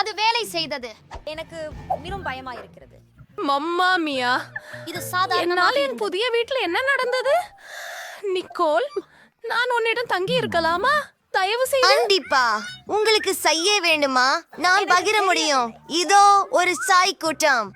அது வேலை செய்தது. எனக்கு மிகவும் பயமா இருக்கிறது. மம்மா மியா, இது சாதாரண. என்னால என் புதிய வீட்டுல என்ன நடந்தது? நிக்கோல், நான் உன்னிடம் தங்கி இருக்கலாமா? தயவு செய்து. கண்டிப்பா. உங்களுக்கு செய்ய வேண்டுமா? நான் பகிர முடியும். இதோ ஒரு சாய் கூட்டம்.